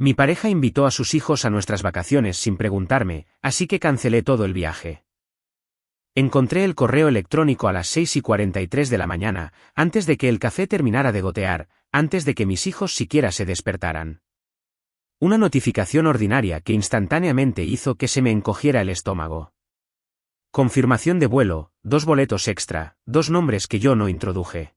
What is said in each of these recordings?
Mi pareja invitó a sus hijos a nuestras vacaciones sin preguntarme, así que cancelé todo el viaje. Encontré el correo electrónico a las 6:43 de la mañana, antes de que el café terminara de gotear, antes de que mis hijos siquiera se despertaran. Una notificación ordinaria que instantáneamente hizo que se me encogiera el estómago. Confirmación de vuelo, 2 boletos extra, 2 nombres que yo no introduje.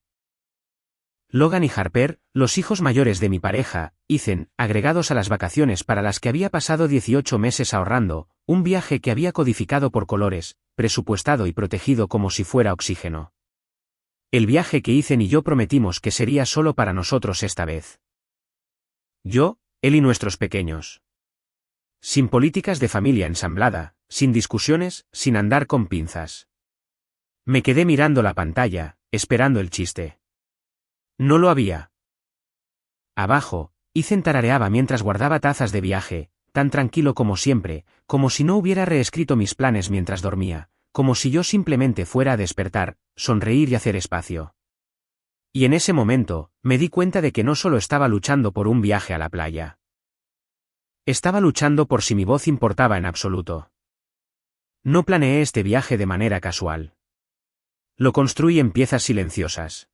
Logan y Harper, los hijos mayores de mi pareja, Ethan, agregados a las vacaciones para las que había pasado 18 meses ahorrando, un viaje que había codificado por colores, presupuestado y protegido como si fuera oxígeno. El viaje que Ethan y yo prometimos que sería solo para nosotros esta vez. Yo, él y nuestros pequeños. Sin políticas de familia ensamblada, sin discusiones, sin andar con pinzas. Me quedé mirando la pantalla, esperando el chiste. No lo había. Abajo, Ethan tarareaba mientras guardaba tazas de viaje, tan tranquilo como siempre, como si no hubiera reescrito mis planes mientras dormía, como si yo simplemente fuera a despertar, sonreír y hacer espacio. Y en ese momento, me di cuenta de que no solo estaba luchando por un viaje a la playa. Estaba luchando por si mi voz importaba en absoluto. No planeé este viaje de manera casual. Lo construí en piezas silenciosas.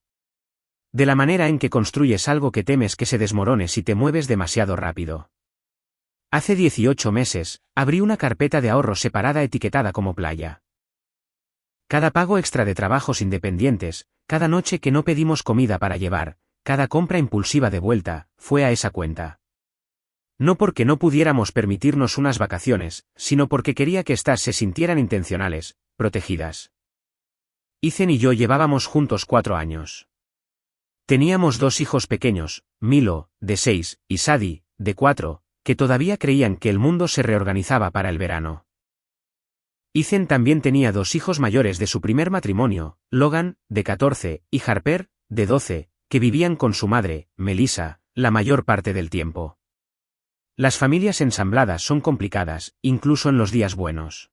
De la manera en que construyes algo que temes que se desmorone si te mueves demasiado rápido. Hace 18 meses, abrí una carpeta de ahorros separada etiquetada como playa. Cada pago extra de trabajos independientes, cada noche que no pedimos comida para llevar, cada compra impulsiva de vuelta, fue a esa cuenta. No porque no pudiéramos permitirnos unas vacaciones, sino porque quería que estas se sintieran intencionales, protegidas. Ethan y yo llevábamos juntos 4 años. Teníamos 2 hijos pequeños, Milo, de 6, y Sadie, de 4, que todavía creían que el mundo se reorganizaba para el verano. Ethan también tenía 2 hijos mayores de su primer matrimonio, Logan, de 14, y Harper, de 12, que vivían con su madre, Melissa, la mayor parte del tiempo. Las familias ensambladas son complicadas, incluso en los días buenos.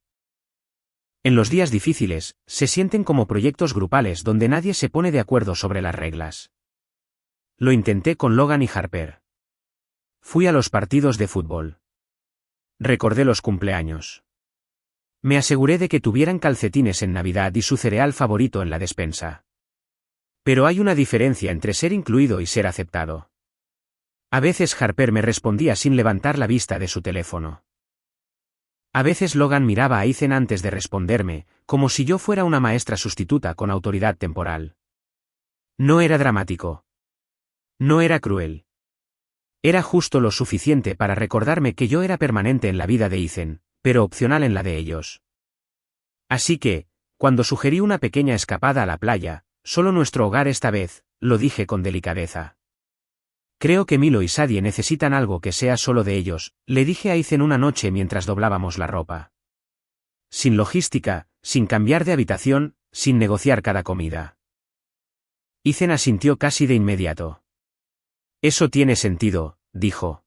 En los días difíciles, se sienten como proyectos grupales donde nadie se pone de acuerdo sobre las reglas. Lo intenté con Logan y Harper. Fui a los partidos de fútbol. Recordé los cumpleaños. Me aseguré de que tuvieran calcetines en Navidad y su cereal favorito en la despensa. Pero hay una diferencia entre ser incluido y ser aceptado. A veces Harper me respondía sin levantar la vista de su teléfono. A veces Logan miraba a Ethan antes de responderme, como si yo fuera una maestra sustituta con autoridad temporal. No era dramático. No era cruel. Era justo lo suficiente para recordarme que yo era permanente en la vida de Ethan, pero opcional en la de ellos. Así que, cuando sugerí una pequeña escapada a la playa, solo nuestro hogar esta vez, lo dije con delicadeza. Creo que Milo y Sadie necesitan algo que sea solo de ellos, le dije a Ethan una noche mientras doblábamos la ropa. Sin logística, sin cambiar de habitación, sin negociar cada comida. Ethan asintió casi de inmediato. Eso tiene sentido, dijo.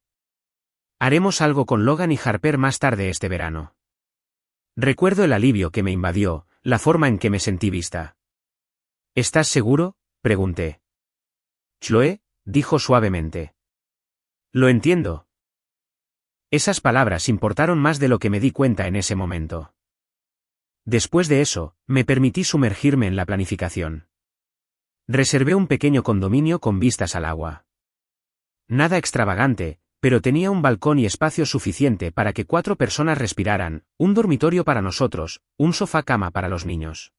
Haremos algo con Logan y Harper más tarde este verano. Recuerdo el alivio que me invadió, la forma en que me sentí vista. ¿Estás seguro?, pregunté. Chloe, dijo suavemente. Lo entiendo. Esas palabras importaron más de lo que me di cuenta en ese momento. Después de eso, me permití sumergirme en la planificación. Reservé un pequeño condominio con vistas al agua. Nada extravagante, pero tenía un balcón y espacio suficiente para que 4 personas respiraran, un dormitorio para nosotros, un sofá-cama para los niños.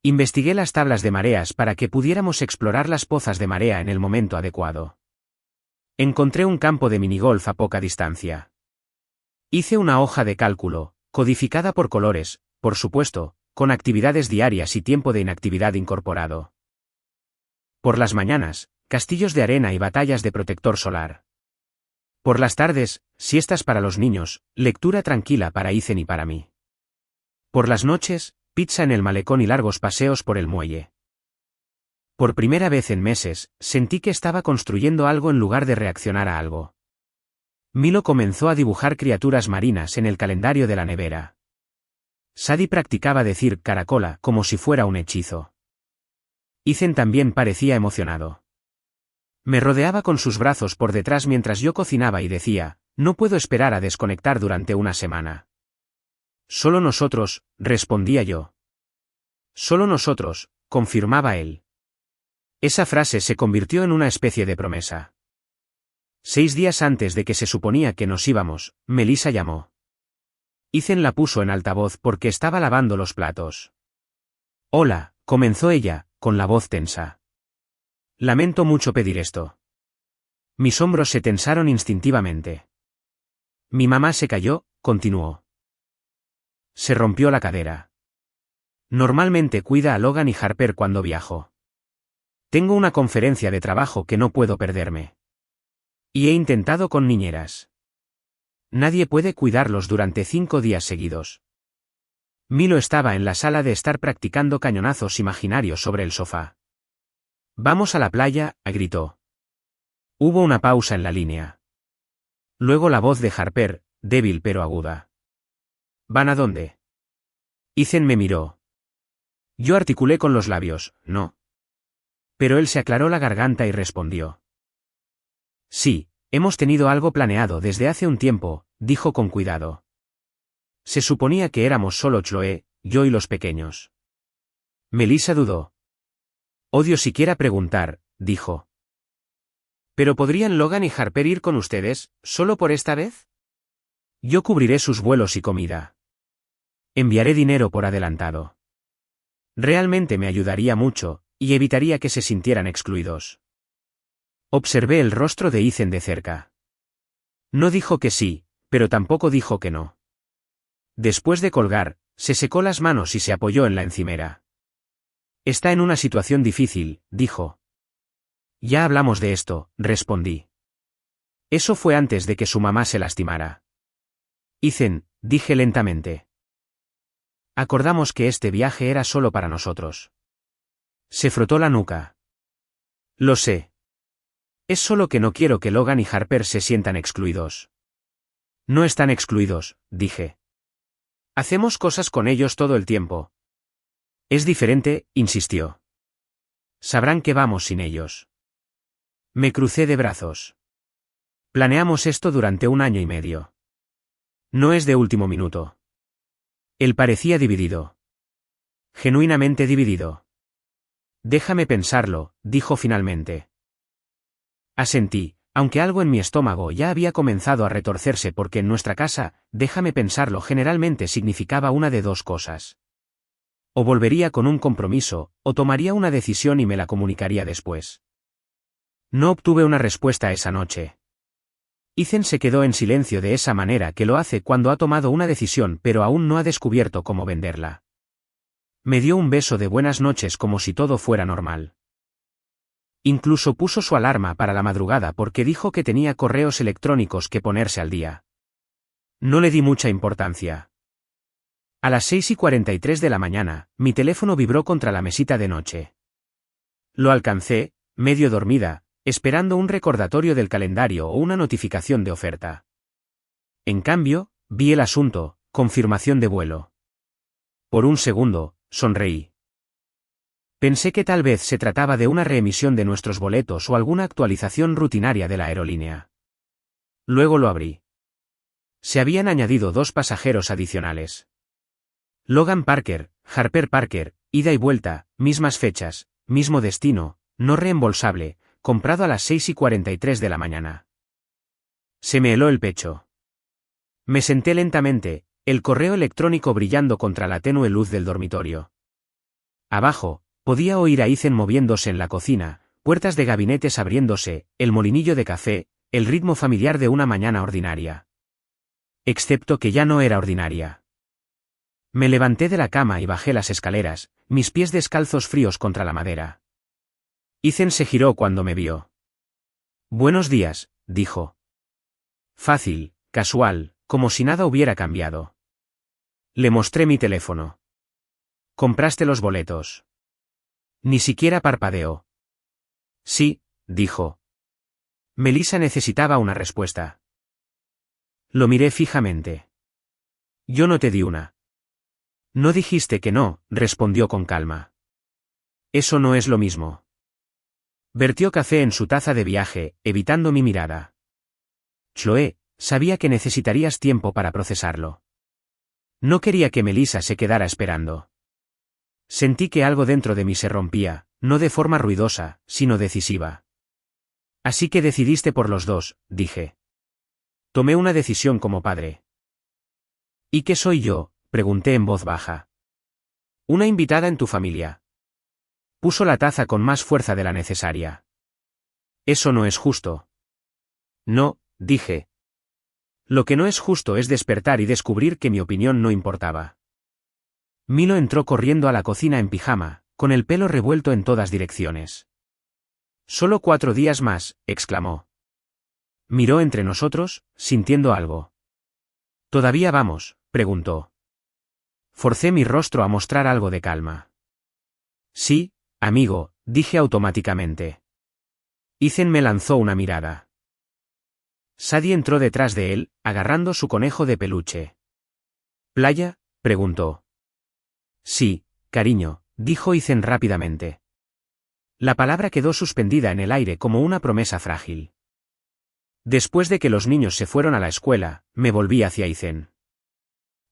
Investigué las tablas de mareas para que pudiéramos explorar las pozas de marea en el momento adecuado. Encontré un campo de minigolf a poca distancia. Hice una hoja de cálculo, codificada por colores, por supuesto, con actividades diarias y tiempo de inactividad incorporado. Por las mañanas, castillos de arena y batallas de protector solar. Por las tardes, siestas para los niños, lectura tranquila para Ethan y para mí. Por las noches, pizza en el malecón y largos paseos por el muelle. Por primera vez en meses, sentí que estaba construyendo algo en lugar de reaccionar a algo. Milo comenzó a dibujar criaturas marinas en el calendario de la nevera. Sadie practicaba decir caracola como si fuera un hechizo. Ethan también parecía emocionado. Me rodeaba con sus brazos por detrás mientras yo cocinaba y decía, no puedo esperar a desconectar durante una semana. Solo nosotros, respondía yo. Solo nosotros, confirmaba él. Esa frase se convirtió en una especie de promesa. 6 días antes de que se suponía que nos íbamos, Melissa llamó. Ethan la puso en altavoz porque estaba lavando los platos. Hola, comenzó ella, con la voz tensa. Lamento mucho pedir esto. Mis hombros se tensaron instintivamente. Mi mamá se cayó, continuó. Se rompió la cadera. Normalmente cuida a Logan y Harper cuando viajo. Tengo una conferencia de trabajo que no puedo perderme. Y he intentado con niñeras. Nadie puede cuidarlos durante 5 días seguidos. Milo estaba en la sala de estar practicando cañonazos imaginarios sobre el sofá. Vamos a la playa, gritó. Hubo una pausa en la línea. Luego la voz de Harper, débil pero aguda. ¿Van a dónde? Ethan me miró. Yo articulé con los labios, no. Pero él se aclaró la garganta y respondió. Sí, hemos tenido algo planeado desde hace un tiempo, dijo con cuidado. Se suponía que éramos solo Chloe, yo y los pequeños. Melissa dudó. Odio siquiera preguntar, dijo. ¿Pero podrían Logan y Harper ir con ustedes, solo por esta vez? Yo cubriré sus vuelos y comida. Enviaré dinero por adelantado. Realmente me ayudaría mucho, y evitaría que se sintieran excluidos. Observé el rostro de Ethan de cerca. No dijo que sí, pero tampoco dijo que no. Después de colgar, se secó las manos y se apoyó en la encimera. Está en una situación difícil, dijo. Ya hablamos de esto, respondí. Eso fue antes de que su mamá se lastimara. Ethan, dije lentamente. Acordamos que este viaje era solo para nosotros. Se frotó la nuca. Lo sé. Es solo que no quiero que Logan y Harper se sientan excluidos. No están excluidos, dije. Hacemos cosas con ellos todo el tiempo. Es diferente, insistió. Sabrán que vamos sin ellos. Me crucé de brazos. Planeamos esto durante 1 año y medio. No es de último minuto. Él parecía dividido. Genuinamente dividido. Déjame pensarlo, dijo finalmente. Asentí, aunque algo en mi estómago ya había comenzado a retorcerse porque en nuestra casa, déjame pensarlo generalmente significaba una de 2 cosas. O volvería con un compromiso, o tomaría una decisión y me la comunicaría después. No obtuve una respuesta esa noche. Ethan se quedó en silencio de esa manera que lo hace cuando ha tomado una decisión pero aún no ha descubierto cómo venderla. Me dio un beso de buenas noches como si todo fuera normal. Incluso puso su alarma para la madrugada porque dijo que tenía correos electrónicos que ponerse al día. No le di mucha importancia. A las 6:43 de la mañana, mi teléfono vibró contra la mesita de noche. Lo alcancé, medio dormida, esperando un recordatorio del calendario o una notificación de oferta. En cambio, vi el asunto, confirmación de vuelo. Por un segundo, sonreí. Pensé que tal vez se trataba de una reemisión de nuestros boletos o alguna actualización rutinaria de la aerolínea. Luego lo abrí. Se habían añadido 2 pasajeros adicionales. Logan Parker, Harper Parker, ida y vuelta, mismas fechas, mismo destino, no reembolsable, comprado a las 6:43 de la mañana. Se me heló el pecho. Me senté lentamente, el correo electrónico brillando contra la tenue luz del dormitorio. Abajo, podía oír a Ethan moviéndose en la cocina, puertas de gabinetes abriéndose, el molinillo de café, el ritmo familiar de una mañana ordinaria. Excepto que ya no era ordinaria. Me levanté de la cama y bajé las escaleras, mis pies descalzos fríos contra la madera. Ethan se giró cuando me vio. Buenos días, dijo. Fácil, casual, como si nada hubiera cambiado. Le mostré mi teléfono. ¿Compraste los boletos? Ni siquiera parpadeó. Sí, dijo. Melissa necesitaba una respuesta. Lo miré fijamente. Yo no te di una. No dijiste que no, respondió con calma. Eso no es lo mismo. Vertió café en su taza de viaje, evitando mi mirada. Chloe, sabía que necesitarías tiempo para procesarlo. No quería que Melissa se quedara esperando. Sentí que algo dentro de mí se rompía, no de forma ruidosa, sino decisiva. Así que decidiste por los dos, dije. Tomé una decisión como padre. ¿Y qué soy yo?, pregunté en voz baja. Una invitada en tu familia. Puso la taza con más fuerza de la necesaria. Eso no es justo. No, dije. Lo que no es justo es despertar y descubrir que mi opinión no importaba. Milo entró corriendo a la cocina en pijama, con el pelo revuelto en todas direcciones. «Solo 4 días más», exclamó. Miró entre nosotros, sintiendo algo. «¿Todavía vamos?», preguntó. Forcé mi rostro a mostrar algo de calma. «Sí, amigo», dije automáticamente. Ethan me lanzó una mirada. Sadie entró detrás de él, agarrando su conejo de peluche. «¿Playa?», preguntó. «Sí, cariño», dijo Ethan rápidamente. La palabra quedó suspendida en el aire como una promesa frágil. Después de que los niños se fueron a la escuela, me volví hacia Ethan.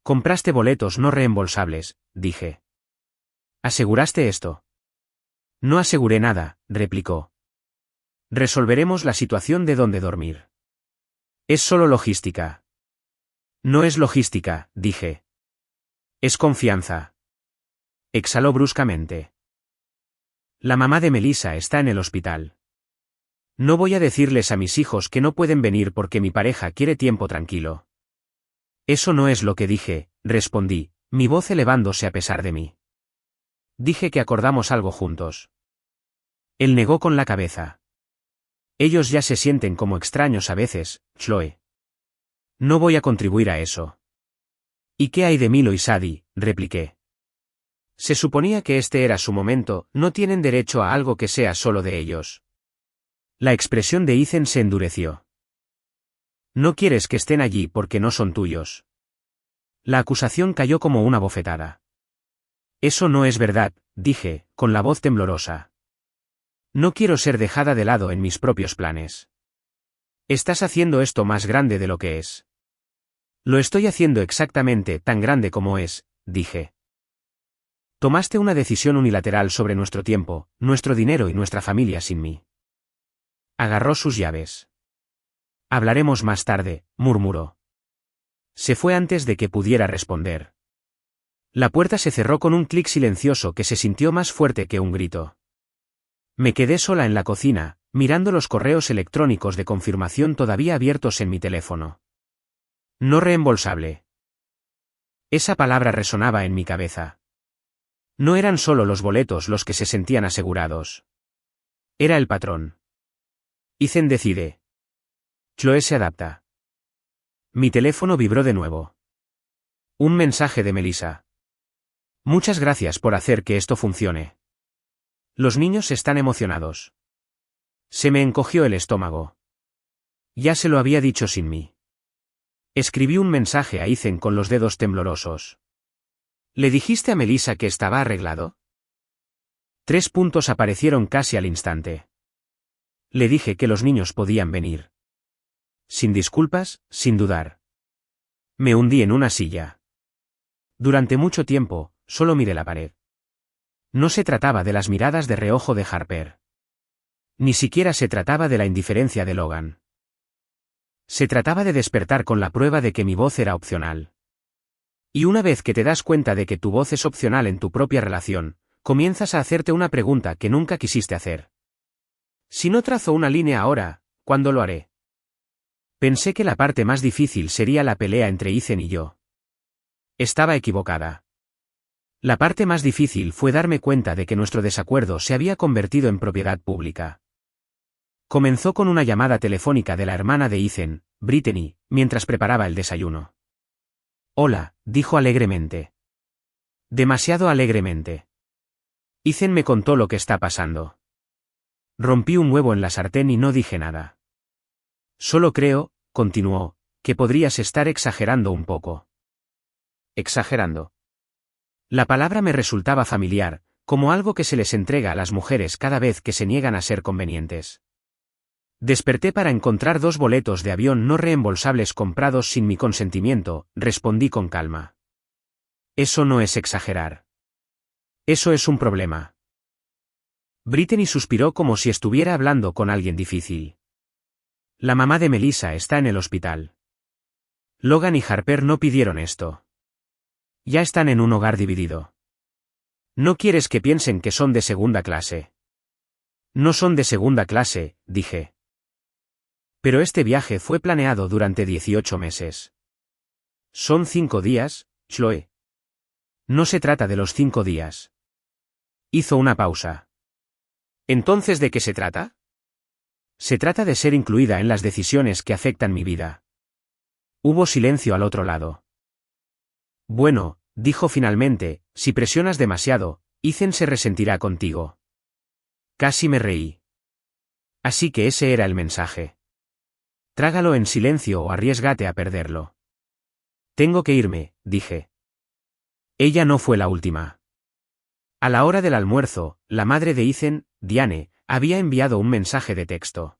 «Compraste boletos no reembolsables», dije. «¿Aseguraste esto?» «No aseguré nada», replicó. «Resolveremos la situación de dónde dormir. Es solo logística». «No es logística», dije. «Es confianza». Exhaló bruscamente. «La mamá de Melissa está en el hospital. No voy a decirles a mis hijos que no pueden venir porque mi pareja quiere tiempo tranquilo». «Eso no es lo que dije», respondí, mi voz elevándose a pesar de mí. «Dije que acordamos algo juntos». Él negó con la cabeza. «Ellos ya se sienten como extraños a veces, Chloe. No voy a contribuir a eso». «¿Y qué hay de Milo y Sadie?», repliqué. «Se suponía que este era su momento, no tienen derecho a algo que sea solo de ellos». La expresión de Ethan se endureció. «No quieres que estén allí porque no son tuyos». La acusación cayó como una bofetada. «Eso no es verdad», dije, con la voz temblorosa. «No quiero ser dejada de lado en mis propios planes. Estás haciendo esto más grande de lo que es». «Lo estoy haciendo exactamente tan grande como es», dije. «Tomaste una decisión unilateral sobre nuestro tiempo, nuestro dinero y nuestra familia sin mí». Agarró sus llaves. «Hablaremos más tarde», murmuró. Se fue antes de que pudiera responder. La puerta se cerró con un clic silencioso que se sintió más fuerte que un grito. Me quedé sola en la cocina, mirando los correos electrónicos de confirmación todavía abiertos en mi teléfono. No reembolsable. Esa palabra resonaba en mi cabeza. No eran solo los boletos los que se sentían asegurados. Era el patrón. Ethan decide. Chloe se adapta. Mi teléfono vibró de nuevo. Un mensaje de Melissa. «Muchas gracias por hacer que esto funcione. Los niños están emocionados». Se me encogió el estómago. Ya se lo había dicho sin mí. Escribí un mensaje a Ethan con los dedos temblorosos. «¿Le dijiste a Melissa que estaba arreglado?» 3 puntos aparecieron casi al instante. Le dije que los niños podían venir. Sin disculpas, sin dudar. Me hundí en una silla. Durante mucho tiempo, solo miré la pared. No se trataba de las miradas de reojo de Harper. Ni siquiera se trataba de la indiferencia de Logan. Se trataba de despertar con la prueba de que mi voz era opcional. Y una vez que te das cuenta de que tu voz es opcional en tu propia relación, comienzas a hacerte una pregunta que nunca quisiste hacer. Si no trazo una línea ahora, ¿cuándo lo haré? Pensé que la parte más difícil sería la pelea entre Ethan y yo. Estaba equivocada. La parte más difícil fue darme cuenta de que nuestro desacuerdo se había convertido en propiedad pública. Comenzó con una llamada telefónica de la hermana de Ethan, Brittany, mientras preparaba el desayuno. «Hola», dijo alegremente. Demasiado alegremente. Ethan me contó lo que está pasando. Rompí un huevo en la sartén y no dije nada. «Solo creo», continuó, «que podrías estar exagerando un poco». «¿Exagerando?» La palabra me resultaba familiar, como algo que se les entrega a las mujeres cada vez que se niegan a ser convenientes. Desperté para encontrar 2 boletos de avión no reembolsables comprados sin mi consentimiento, respondí con calma. Eso no es exagerar. Eso es un problema. Brittany suspiró como si estuviera hablando con alguien difícil. La mamá de Melissa está en el hospital. Logan y Harper no pidieron esto. Ya están en un hogar dividido. No quieres que piensen que son de segunda clase. No son de segunda clase, dije. Pero este viaje fue planeado durante 18 meses. Son 5 días, Chloe. No se trata de los 5 días. Hizo una pausa. ¿Entonces de qué se trata? Se trata de ser incluida en las decisiones que afectan mi vida. Hubo silencio al otro lado. Bueno, dijo finalmente, si presionas demasiado, Ethan se resentirá contigo. Casi me reí. Así que ese era el mensaje. Trágalo en silencio o arriésgate a perderlo. Tengo que irme, dije. Ella no fue la última. A la hora del almuerzo, la madre de Ethan, Diane, había enviado un mensaje de texto.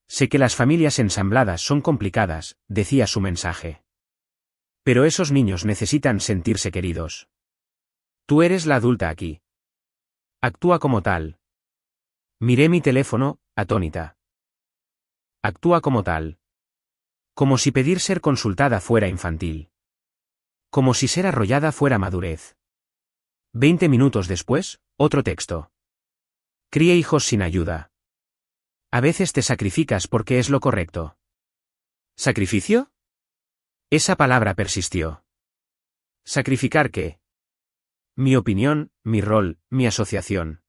Sé que las familias ensambladas son complicadas, decía su mensaje. Pero esos niños necesitan sentirse queridos. Tú eres la adulta aquí. Actúa como tal. Miré mi teléfono, atónita. Actúa como tal. Como si pedir ser consultada fuera infantil. Como si ser arrollada fuera madurez. 20 minutos después, otro texto. Críe hijos sin ayuda. A veces te sacrificas porque es lo correcto. ¿Sacrificio? Esa palabra persistió. ¿Sacrificar qué? Mi opinión, mi rol, mi asociación.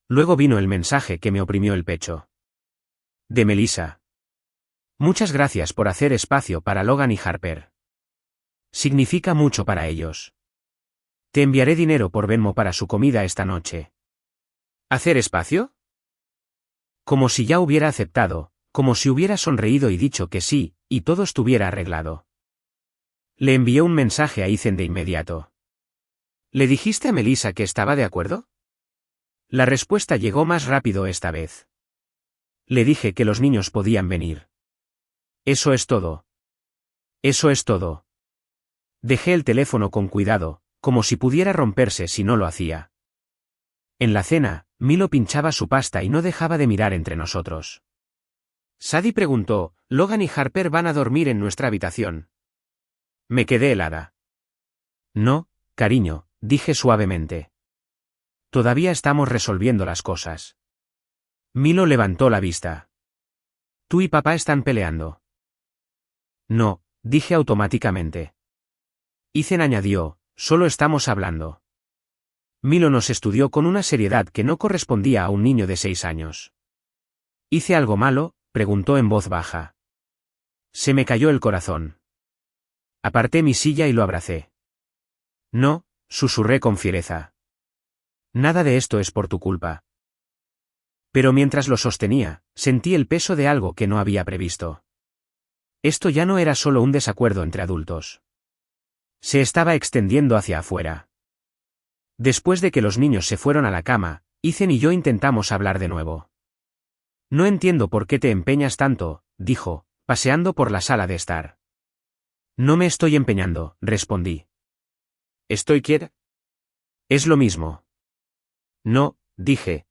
Luego vino el mensaje que me oprimió el pecho. De Melissa. Muchas gracias por hacer espacio para Logan y Harper. Significa mucho para ellos. Te enviaré dinero por Venmo para su comida esta noche. ¿Hacer espacio? Como si ya hubiera aceptado, como si hubiera sonreído y dicho que sí, y todo estuviera arreglado. Le envié un mensaje a Ethan de inmediato. ¿Le dijiste a Melissa que estaba de acuerdo? La respuesta llegó más rápido esta vez. Le dije que los niños podían venir. Eso es todo. Eso es todo. Dejé el teléfono con cuidado, como si pudiera romperse si no lo hacía. En la cena, Milo pinchaba su pasta y no dejaba de mirar entre nosotros. Sadie preguntó, ¿Logan y Harper van a dormir en nuestra habitación? Me quedé helada. No, cariño, dije suavemente. Todavía estamos resolviendo las cosas. Milo levantó la vista. Tú y papá están peleando. No, dije automáticamente. Ethan añadió, solo estamos hablando. Milo nos estudió con una seriedad que no correspondía a un niño de 6 años. ¿Hice algo malo?, preguntó en voz baja. Se me cayó el corazón. Aparté mi silla y lo abracé. No, susurré con fiereza. Nada de esto es por tu culpa. Pero mientras lo sostenía, sentí el peso de algo que no había previsto. Esto ya no era solo un desacuerdo entre adultos. Se estaba extendiendo hacia afuera. Después de que los niños se fueron a la cama, Ethan y yo intentamos hablar de nuevo. No entiendo por qué te empeñas tanto, dijo, paseando por la sala de estar. No me estoy empeñando, respondí. ¿Estoy quieta? Es lo mismo. No, dije.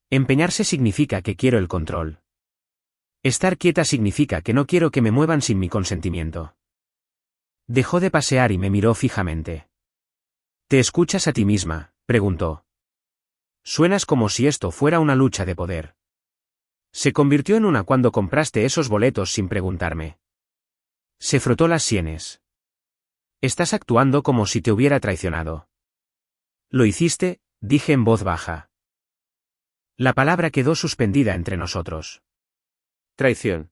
Empeñarse significa que quiero el control. Estar quieta significa que no quiero que me muevan sin mi consentimiento. Dejó de pasear y me miró fijamente. ¿Te escuchas a ti misma?, preguntó. Suenas como si esto fuera una lucha de poder. Se convirtió en una cuando compraste esos boletos sin preguntarme. Se frotó las sienes. Estás actuando como si te hubiera traicionado. Lo hiciste, dije en voz baja. La palabra quedó suspendida entre nosotros. Traición.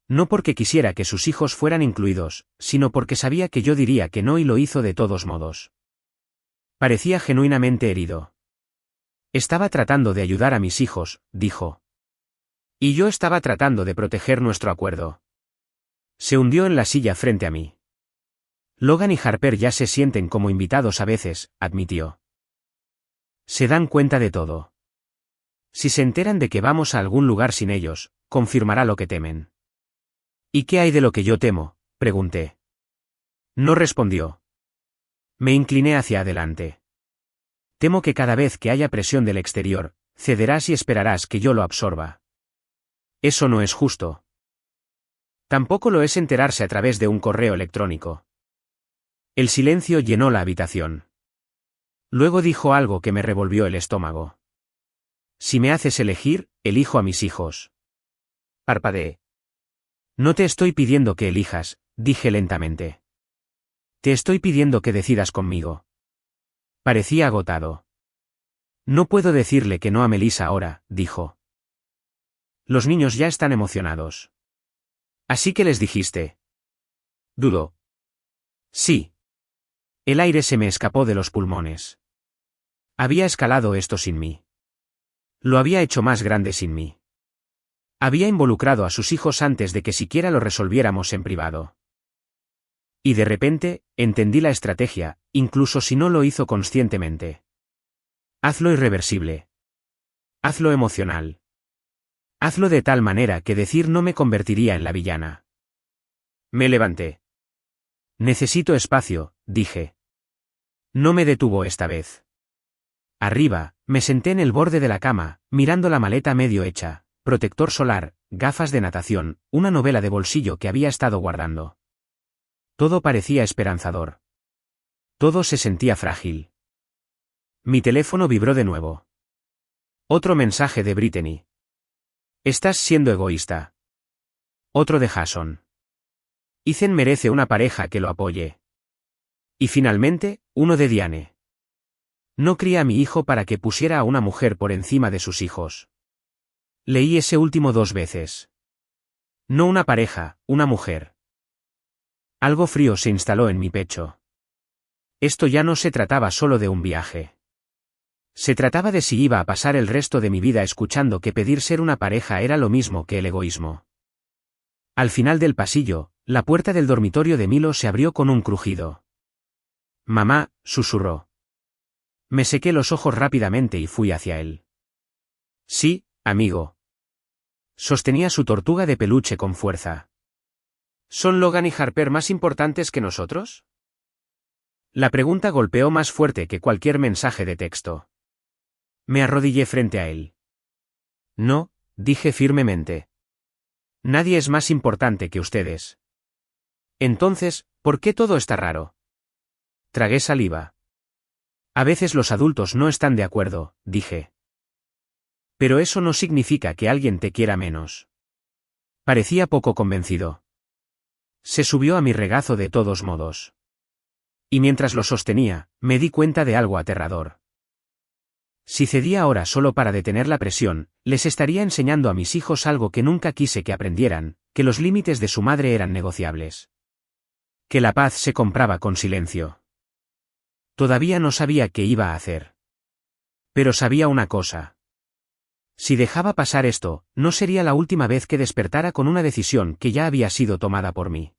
No porque quisiera que sus hijos fueran incluidos, sino porque sabía que yo diría que no y lo hizo de todos modos. Parecía genuinamente herido. Estaba tratando de ayudar a mis hijos, dijo. Y yo estaba tratando de proteger nuestro acuerdo. Se hundió en la silla frente a mí. Logan y Harper ya se sienten como invitados a veces, admitió. Se dan cuenta de todo. Si se enteran de que vamos a algún lugar sin ellos, confirmará lo que temen. ¿Y qué hay de lo que yo temo?, pregunté. No respondió. Me incliné hacia adelante. Temo que cada vez que haya presión del exterior, cederás y esperarás que yo lo absorba. Eso no es justo. Tampoco lo es enterarse a través de un correo electrónico. El silencio llenó la habitación. Luego dijo algo que me revolvió el estómago. Si me haces elegir, elijo a mis hijos. Parpadeé. No te estoy pidiendo que elijas, dije lentamente. Te estoy pidiendo que decidas conmigo. Parecía agotado. No puedo decirle que no a Melissa ahora, dijo. Los niños ya están emocionados. Así que les dijiste. Dudó. Sí. El aire se me escapó de los pulmones. Había escalado esto sin mí. Lo había hecho más grande sin mí. Había involucrado a sus hijos antes de que siquiera lo resolviéramos en privado. Y de repente, entendí la estrategia, incluso si no lo hizo conscientemente. Hazlo irreversible. Hazlo emocional. Hazlo de tal manera que decir no me convertiría en la villana. Me levanté. Necesito espacio, dije. No me detuvo esta vez. Arriba, me senté en el borde de la cama, mirando la maleta medio hecha, protector solar, gafas de natación, una novela de bolsillo que había estado guardando. Todo parecía esperanzador. Todo se sentía frágil. Mi teléfono vibró de nuevo. Otro mensaje de Brittany. Estás siendo egoísta. Otro de Jason. Ethan merece una pareja que lo apoye. Y finalmente, uno de Diane. No cría a mi hijo para que pusiera a una mujer por encima de sus hijos. Leí ese último 2 veces. No una pareja, una mujer. Algo frío se instaló en mi pecho. Esto ya no se trataba solo de un viaje. Se trataba de si iba a pasar el resto de mi vida escuchando que pedir ser una pareja era lo mismo que el egoísmo. Al final del pasillo, la puerta del dormitorio de Milo se abrió con un crujido. Mamá, susurró. Me sequé los ojos rápidamente y fui hacia él. Sí, amigo. Sostenía su tortuga de peluche con fuerza. ¿Son Logan y Harper más importantes que nosotros? La pregunta golpeó más fuerte que cualquier mensaje de texto. Me arrodillé frente a él. No, dije firmemente. Nadie es más importante que ustedes. Entonces, ¿por qué todo está raro? Tragué saliva. A veces los adultos no están de acuerdo, dije. Pero eso no significa que alguien te quiera menos. Parecía poco convencido. Se subió a mi regazo de todos modos. Y mientras lo sostenía, me di cuenta de algo aterrador. Si cedía ahora solo para detener la presión, les estaría enseñando a mis hijos algo que nunca quise que aprendieran, que los límites de su madre eran negociables. Que la paz se compraba con silencio. Todavía no sabía qué iba a hacer. Pero sabía una cosa. Si dejaba pasar esto, no sería la última vez que despertara con una decisión que ya había sido tomada por mí.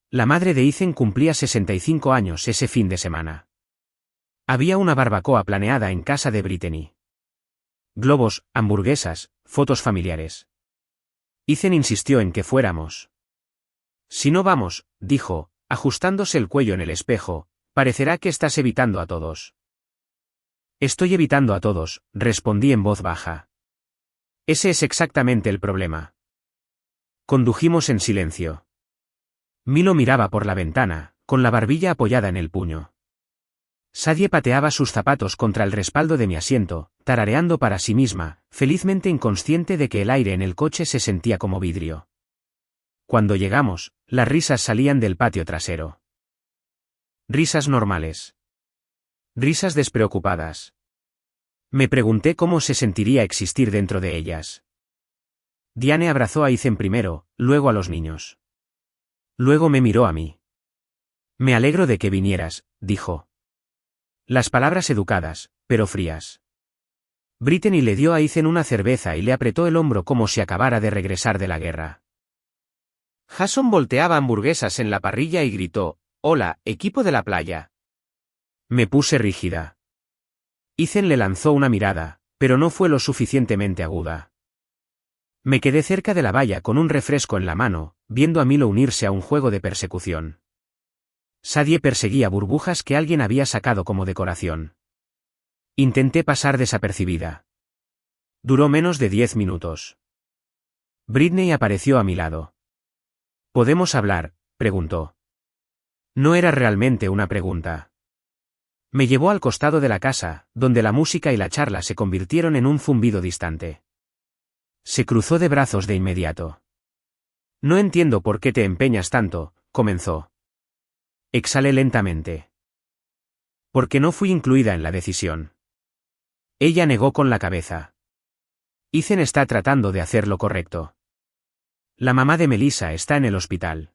La madre de Ethan cumplía 65 años ese fin de semana. Había una barbacoa planeada en casa de Brittany. Globos, hamburguesas, fotos familiares. Ethan insistió en que fuéramos. Si no vamos, dijo, ajustándose el cuello en el espejo, parecerá que estás evitando a todos. Estoy evitando a todos, respondí en voz baja. Ese es exactamente el problema. Condujimos en silencio. Milo miraba por la ventana, con la barbilla apoyada en el puño. Sadie pateaba sus zapatos contra el respaldo de mi asiento, tarareando para sí misma, felizmente inconsciente de que el aire en el coche se sentía como vidrio. Cuando llegamos, las risas salían del patio trasero. Risas normales. Risas despreocupadas. Me pregunté cómo se sentiría existir dentro de ellas. Diane abrazó a Ethan primero, luego a los niños. Luego me miró a mí. Me alegro de que vinieras, dijo. Las palabras educadas, pero frías. Brittany le dio a Ethan una cerveza y le apretó el hombro como si acabara de regresar de la guerra. Jason volteaba hamburguesas en la parrilla y gritó, Hola, equipo de la playa. Me puse rígida. Ethan le lanzó una mirada, pero no fue lo suficientemente aguda. Me quedé cerca de la valla con un refresco en la mano, viendo a Milo unirse a un juego de persecución. Sadie perseguía burbujas que alguien había sacado como decoración. Intenté pasar desapercibida. Duró menos de 10 minutos. Britney apareció a mi lado. ¿Podemos hablar?, preguntó. No era realmente una pregunta. Me llevó al costado de la casa, donde la música y la charla se convirtieron en un zumbido distante. Se cruzó de brazos de inmediato. No entiendo por qué te empeñas tanto, comenzó. Exhalé lentamente. Porque no fui incluida en la decisión. Ella negó con la cabeza. Ethan está tratando de hacer lo correcto. La mamá de Melissa está en el hospital.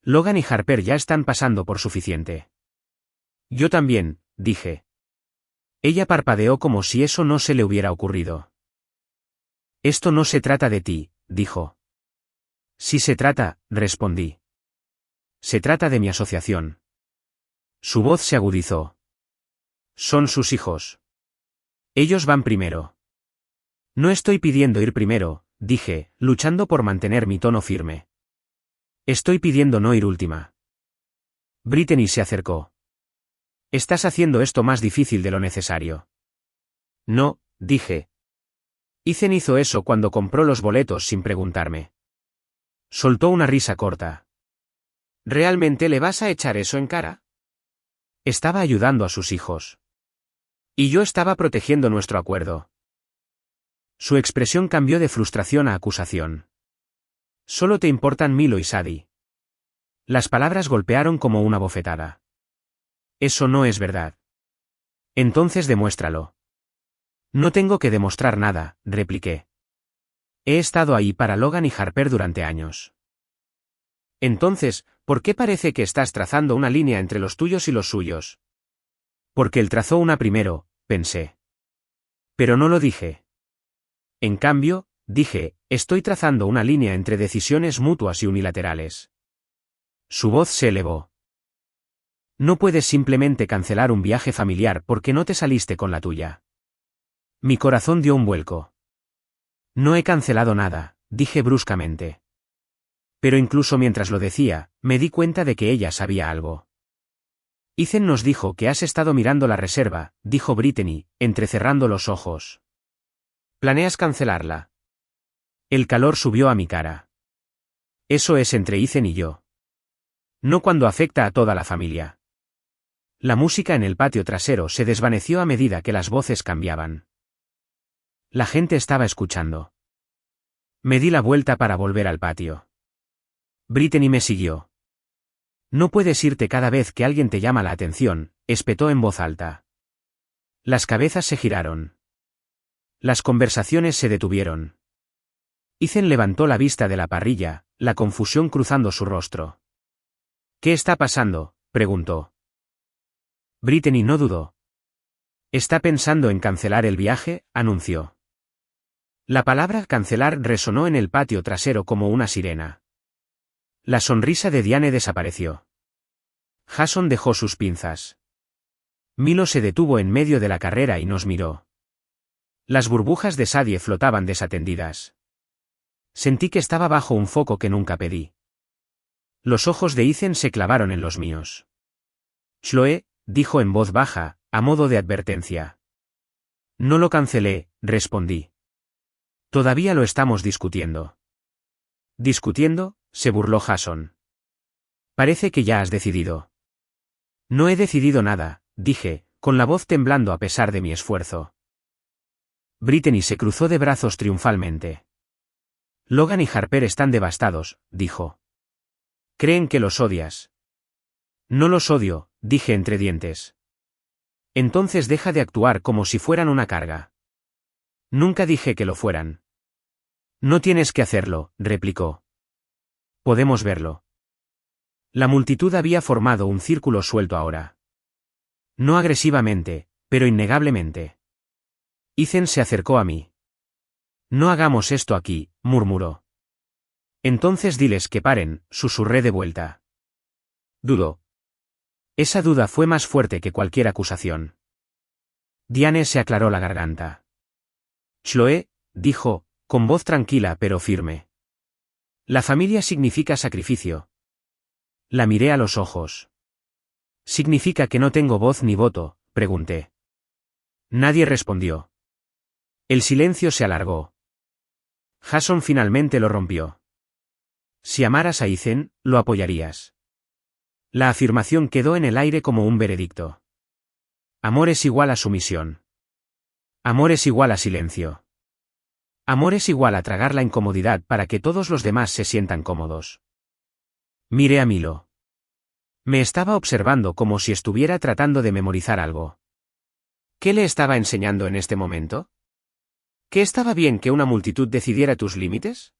Logan y Harper ya están pasando por suficiente. Yo también, dije. Ella parpadeó como si eso no se le hubiera ocurrido. Esto no se trata de ti, dijo. Sí se trata, respondí. Se trata de mi asociación. Su voz se agudizó. Son sus hijos. Ellos van primero. No estoy pidiendo ir primero, dije, luchando por mantener mi tono firme. Estoy pidiendo no ir última. Brittany se acercó. Estás haciendo esto más difícil de lo necesario. No, dije. Ethan hizo eso cuando compró los boletos sin preguntarme. Soltó una risa corta. ¿Realmente le vas a echar eso en cara? Estaba ayudando a sus hijos. Y yo estaba protegiendo nuestro acuerdo. Su expresión cambió de frustración a acusación. Solo te importan Milo y Sadie. Las palabras golpearon como una bofetada. Eso no es verdad. Entonces demuéstralo. No tengo que demostrar nada, repliqué. He estado ahí para Logan y Harper durante años. Entonces, ¿por qué parece que estás trazando una línea entre los tuyos y los suyos? Porque él trazó una primero, pensé. Pero no lo dije. En cambio, dije, estoy trazando una línea entre decisiones mutuas y unilaterales. Su voz se elevó. No puedes simplemente cancelar un viaje familiar porque no te saliste con la tuya. Mi corazón dio un vuelco. No he cancelado nada, dije bruscamente. Pero incluso mientras lo decía, me di cuenta de que ella sabía algo. Ethan nos dijo que has estado mirando la reserva, dijo Brittany, entrecerrando los ojos. ¿Planeas cancelarla? El calor subió a mi cara. Eso es entre Ethan y yo. No cuando afecta a toda la familia. La música en el patio trasero se desvaneció a medida que las voces cambiaban. La gente estaba escuchando. Me di la vuelta para volver al patio. Brittany me siguió. No puedes irte cada vez que alguien te llama la atención, espetó en voz alta. Las cabezas se giraron. Las conversaciones se detuvieron. Ethan levantó la vista de la parrilla, la confusión cruzando su rostro. ¿Qué está pasando?, preguntó. Brittany no dudó. Está pensando en cancelar el viaje, anunció. La palabra cancelar resonó en el patio trasero como una sirena. La sonrisa de Diane desapareció. Jason dejó sus pinzas. Milo se detuvo en medio de la carrera y nos miró. Las burbujas de Sadie flotaban desatendidas. Sentí que estaba bajo un foco que nunca pedí. Los ojos de Ethan se clavaron en los míos. Chloe, dijo en voz baja, a modo de advertencia. No lo cancelé, respondí. Todavía lo estamos discutiendo. ¿Discutiendo?, se burló Jason. Parece que ya has decidido. No he decidido nada, dije, con la voz temblando a pesar de mi esfuerzo. Brittany se cruzó de brazos triunfalmente. Logan y Harper están devastados, dijo. Creen que los odias. No los odio, dije entre dientes. Entonces deja de actuar como si fueran una carga. Nunca dije que lo fueran. No tienes que hacerlo, replicó. Podemos verlo. La multitud había formado un círculo suelto ahora. No agresivamente, pero innegablemente. Ethan se acercó a mí. No hagamos esto aquí, murmuró. Entonces diles que paren, susurré de vuelta. Dudó. Esa duda fue más fuerte que cualquier acusación. Diane se aclaró la garganta. Chloé, dijo, con voz tranquila pero firme. La familia significa sacrificio. La miré a los ojos. ¿Significa que no tengo voz ni voto?, pregunté. Nadie respondió. El silencio se alargó. Jason finalmente lo rompió. Si amaras a Ethan, lo apoyarías. La afirmación quedó en el aire como un veredicto. Amor es igual a sumisión. Amor es igual a silencio. Amor es igual a tragar la incomodidad para que todos los demás se sientan cómodos. Miré a Milo. Me estaba observando como si estuviera tratando de memorizar algo. ¿Qué le estaba enseñando en este momento? ¿Que estaba bien que una multitud decidiera tus límites?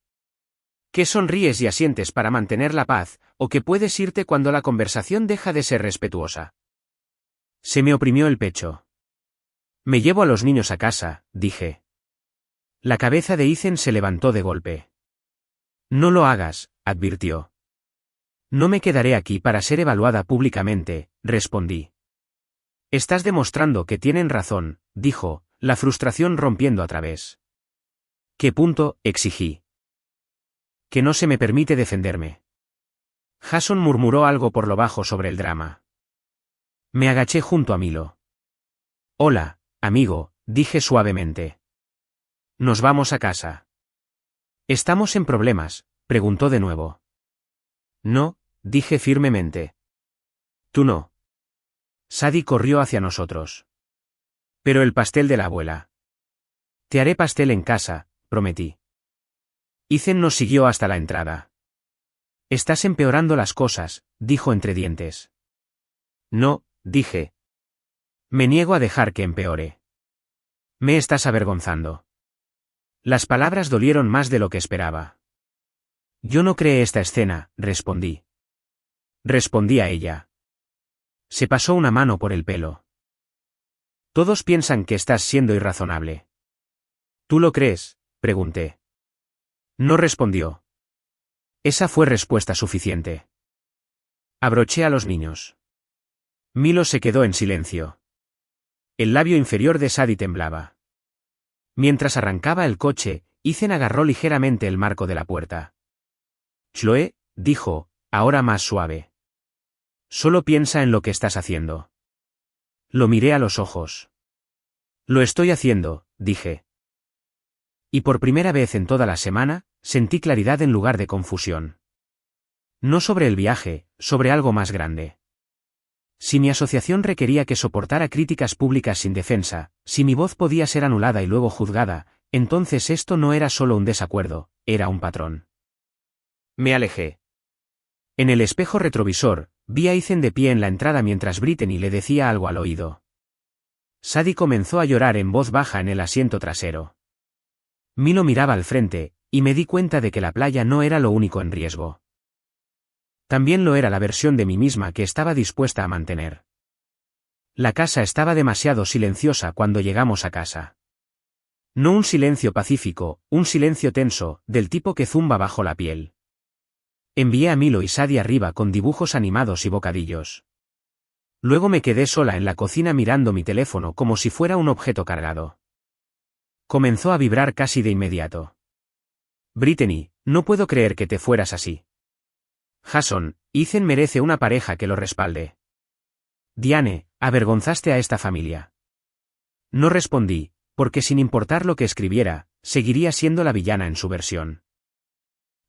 ¿Que sonríes y asientes para mantener la paz, o que puedes irte cuando la conversación deja de ser respetuosa? Se me oprimió el pecho. Me llevo a los niños a casa, dije. La cabeza de Ethan se levantó de golpe. No lo hagas, advirtió. No me quedaré aquí para ser evaluada públicamente, respondí. Estás demostrando que tienen razón, dijo, la frustración rompiendo a través. ¿Qué punto?, exigí. Que no se me permite defenderme. Jason murmuró algo por lo bajo sobre el drama. Me agaché junto a Milo. Hola, amigo, dije suavemente. Nos vamos a casa. ¿Estamos en problemas?, preguntó de nuevo. No, dije firmemente. Tú no. Sadie corrió hacia nosotros. Pero el pastel de la abuela. Te haré pastel en casa, prometí. Ethan nos siguió hasta la entrada. Estás empeorando las cosas, dijo entre dientes. No, dije. Me niego a dejar que empeore. Me estás avergonzando. Las palabras dolieron más de lo que esperaba. Yo no creé esta escena, respondí. Respondí a ella. Se pasó una mano por el pelo. Todos piensan que estás siendo irrazonable. ¿Tú lo crees?, pregunté. No respondió. Esa fue respuesta suficiente. Abroché a los niños. Milo se quedó en silencio. El labio inferior de Sadie temblaba. Mientras arrancaba el coche, Ethan agarró ligeramente el marco de la puerta. Chloé, dijo, ahora más suave. Solo piensa en lo que estás haciendo. Lo miré a los ojos. Lo estoy haciendo, dije. Y por primera vez en toda la semana, sentí claridad en lugar de confusión. No sobre el viaje, sobre algo más grande. Si mi asociación requería que soportara críticas públicas sin defensa, si mi voz podía ser anulada y luego juzgada, entonces esto no era solo un desacuerdo, era un patrón. Me alejé. En el espejo retrovisor, vi a Ethan de pie en la entrada mientras Brittany le decía algo al oído. Sadie comenzó a llorar en voz baja en el asiento trasero. Milo miraba al frente, y me di cuenta de que la playa no era lo único en riesgo. También lo era la versión de mí misma que estaba dispuesta a mantener. La casa estaba demasiado silenciosa cuando llegamos a casa. No un silencio pacífico, un silencio tenso, del tipo que zumba bajo la piel. Envié a Milo y Sadie arriba con dibujos animados y bocadillos. Luego me quedé sola en la cocina mirando mi teléfono como si fuera un objeto cargado. Comenzó a vibrar casi de inmediato. Brittany, no puedo creer que te fueras así. Jason, Ethan merece una pareja que lo respalde. Diane, avergonzaste a esta familia. No respondí, porque sin importar lo que escribiera, seguiría siendo la villana en su versión.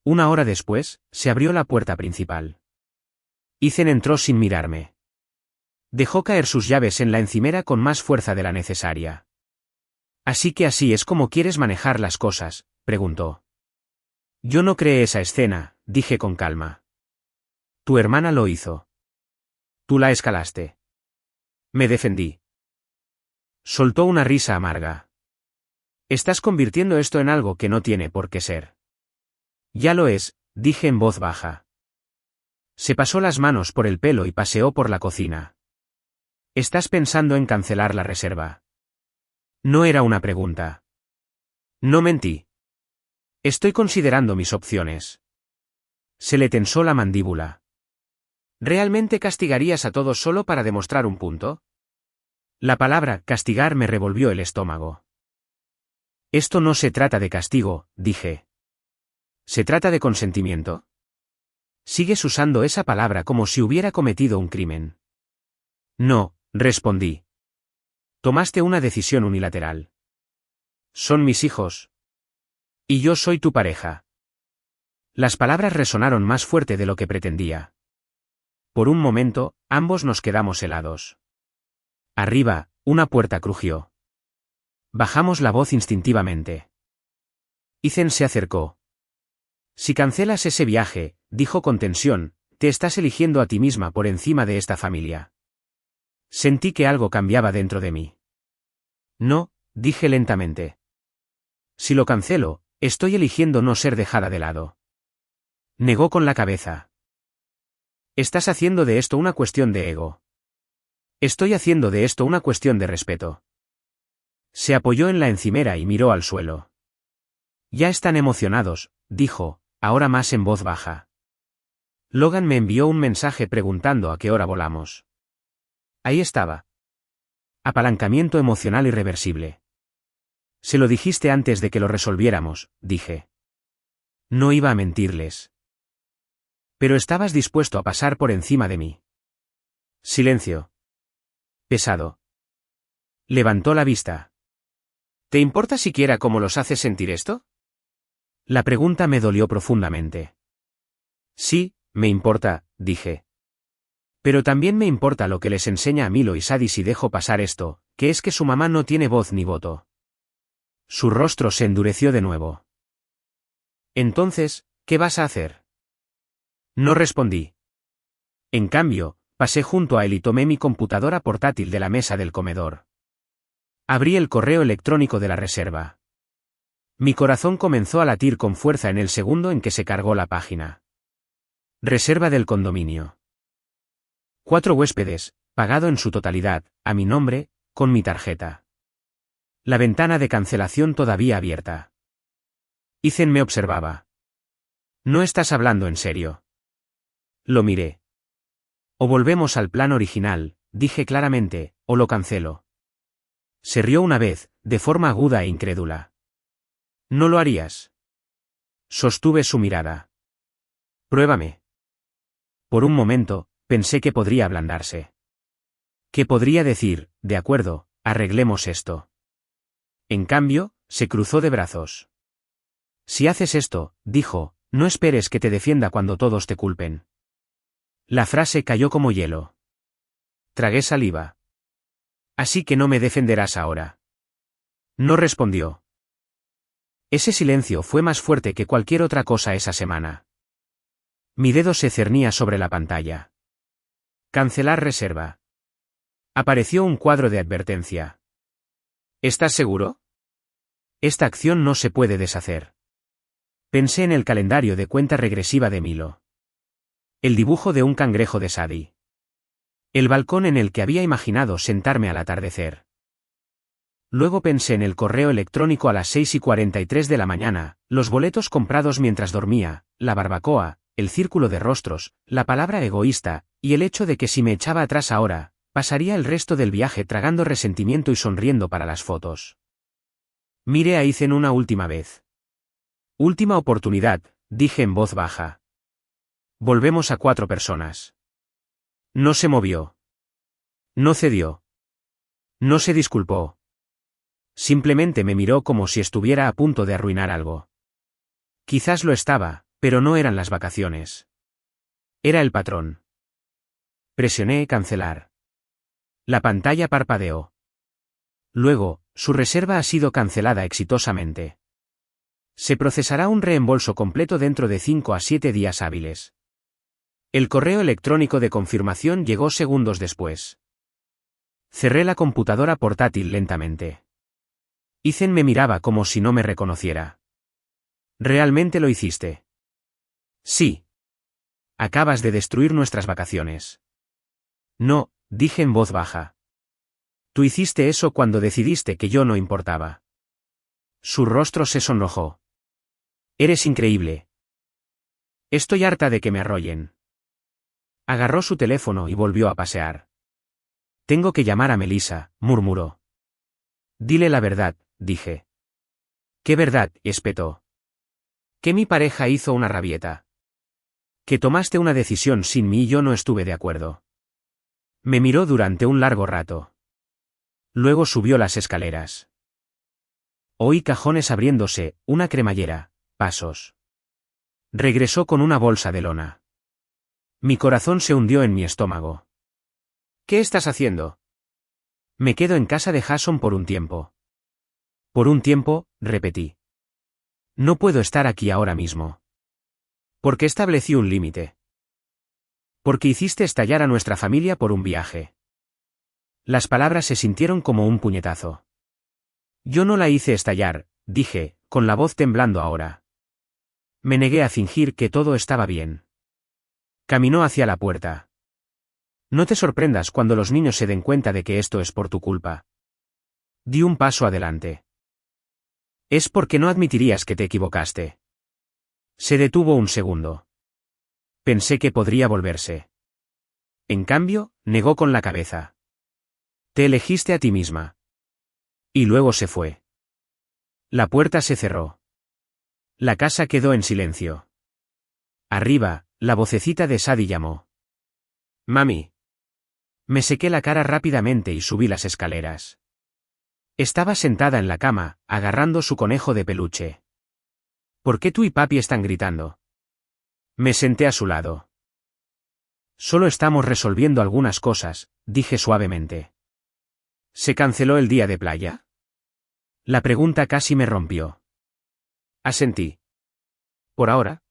Una hora después, se abrió la puerta principal. Ethan entró sin mirarme. Dejó caer sus llaves en la encimera con más fuerza de la necesaria. Así que así es como quieres manejar las cosas, preguntó. Yo no creé esa escena, dije con calma. Tu hermana lo hizo. Tú la escalaste. Me defendí. Soltó una risa amarga. Estás convirtiendo esto en algo que no tiene por qué ser. Ya lo es, dije en voz baja. Se pasó las manos por el pelo y paseó por la cocina. ¿Estás pensando en cancelar la reserva? No era una pregunta. No mentí. Estoy considerando mis opciones. Se le tensó la mandíbula. ¿Realmente castigarías a todos solo para demostrar un punto? La palabra castigar me revolvió el estómago. Esto no se trata de castigo, dije. Se trata de consentimiento. Sigues usando esa palabra como si hubiera cometido un crimen. No, respondí. Tomaste una decisión unilateral. Son mis hijos. Y yo soy tu pareja. Las palabras resonaron más fuerte de lo que pretendía. Por un momento, ambos nos quedamos helados. Arriba, una puerta crujió. Bajamos la voz instintivamente. Ethan se acercó. Si cancelas ese viaje, dijo con tensión, te estás eligiendo a ti misma por encima de esta familia. Sentí que algo cambiaba dentro de mí. No, dije lentamente. Si lo cancelo, estoy eligiendo no ser dejada de lado. Negó con la cabeza. Estás haciendo de esto una cuestión de ego. Estoy haciendo de esto una cuestión de respeto. Se apoyó en la encimera y miró al suelo. Ya están emocionados, dijo, ahora más en voz baja. Logan me envió un mensaje preguntando a qué hora volamos. Ahí estaba. Apalancamiento emocional irreversible. Se lo dijiste antes de que lo resolviéramos, dije. No iba a mentirles. Pero estabas dispuesto a pasar por encima de mí. Silencio. Pesado. Levantó la vista. ¿Te importa siquiera cómo los haces sentir esto? La pregunta me dolió profundamente. Sí, me importa, dije. Pero también me importa lo que les enseña a Milo y Sadie si dejo pasar esto, que es que su mamá no tiene voz ni voto. Su rostro se endureció de nuevo. Entonces, ¿qué vas a hacer? No respondí. En cambio, pasé junto a él y tomé mi computadora portátil de la mesa del comedor. Abrí el correo electrónico de la reserva. Mi corazón comenzó a latir con fuerza en el segundo en que se cargó la página. Reserva del condominio. 4 huéspedes, pagado en su totalidad, a mi nombre, con mi tarjeta. La ventana de cancelación todavía abierta. Ethan me observaba. No estás hablando en serio. Lo miré. O volvemos al plan original, dije claramente, o lo cancelo. Se rió una vez, de forma aguda e incrédula. ¿No lo harías? Sostuve su mirada. Pruébame. Por un momento, pensé que podría ablandarse. Que podría decir, de acuerdo, arreglemos esto. En cambio, se cruzó de brazos. Si haces esto, dijo, no esperes que te defienda cuando todos te culpen. La frase cayó como hielo. Tragué saliva. Así que no me defenderás ahora. No respondió. Ese silencio fue más fuerte que cualquier otra cosa esa semana. Mi dedo se cernía sobre la pantalla. Cancelar reserva. Apareció un cuadro de advertencia. ¿Estás seguro? Esta acción no se puede deshacer. Pensé en el calendario de cuenta regresiva de Milo. El dibujo de un cangrejo de Sadie. El balcón en el que había imaginado sentarme al atardecer. Luego pensé en el correo electrónico a las 6:43 de la mañana, los boletos comprados mientras dormía, la barbacoa, el círculo de rostros, la palabra egoísta, y el hecho de que si me echaba atrás ahora, pasaría el resto del viaje tragando resentimiento y sonriendo para las fotos. Miré a Ethan una última vez. Última oportunidad, dije en voz baja. Volvemos a 4 personas. No se movió. No cedió. No se disculpó. Simplemente me miró como si estuviera a punto de arruinar algo. Quizás lo estaba, pero no eran las vacaciones. Era el patrón. Presioné cancelar. La pantalla parpadeó. Luego, su reserva ha sido cancelada exitosamente. Se procesará un reembolso completo dentro de 5 a 7 días hábiles. El correo electrónico de confirmación llegó segundos después. Cerré la computadora portátil lentamente. Ethan me miraba como si no me reconociera. ¿Realmente lo hiciste? Sí. Acabas de destruir nuestras vacaciones. No, dije en voz baja. Tú hiciste eso cuando decidiste que yo no importaba. Su rostro se sonrojó. Eres increíble. Estoy harta de que me arrollen. Agarró su teléfono y volvió a pasear. Tengo que llamar a Melissa, murmuró. Dile la verdad, dije. ¿Qué verdad?, espetó. Que mi pareja hizo una rabieta. Que tomaste una decisión sin mí y yo no estuve de acuerdo. Me miró durante un largo rato. Luego subió las escaleras. Oí cajones abriéndose, una cremallera, pasos. Regresó con una bolsa de lona. Mi corazón se hundió en mi estómago. ¿Qué estás haciendo? Me quedo en casa de Jason por un tiempo. Por un tiempo, repetí. No puedo estar aquí ahora mismo. ¿Por qué establecí un límite? Porque hiciste estallar a nuestra familia por un viaje. Las palabras se sintieron como un puñetazo. Yo no la hice estallar, dije, con la voz temblando ahora. Me negué a fingir que todo estaba bien. Caminó hacia la puerta. No te sorprendas cuando los niños se den cuenta de que esto es por tu culpa. Di un paso adelante. Es porque no admitirías que te equivocaste. Se detuvo un segundo. Pensé que podría volverse. En cambio, negó con la cabeza. Te elegiste a ti misma. Y luego se fue. La puerta se cerró. La casa quedó en silencio. Arriba, la vocecita de Sadie llamó. Mami. Me sequé la cara rápidamente y subí las escaleras. Estaba sentada en la cama, agarrando su conejo de peluche. ¿Por qué tú y papi están gritando? Me senté a su lado. Solo estamos resolviendo algunas cosas, dije suavemente. ¿Se canceló el día de playa? La pregunta casi me rompió. Asentí. ¿Por ahora?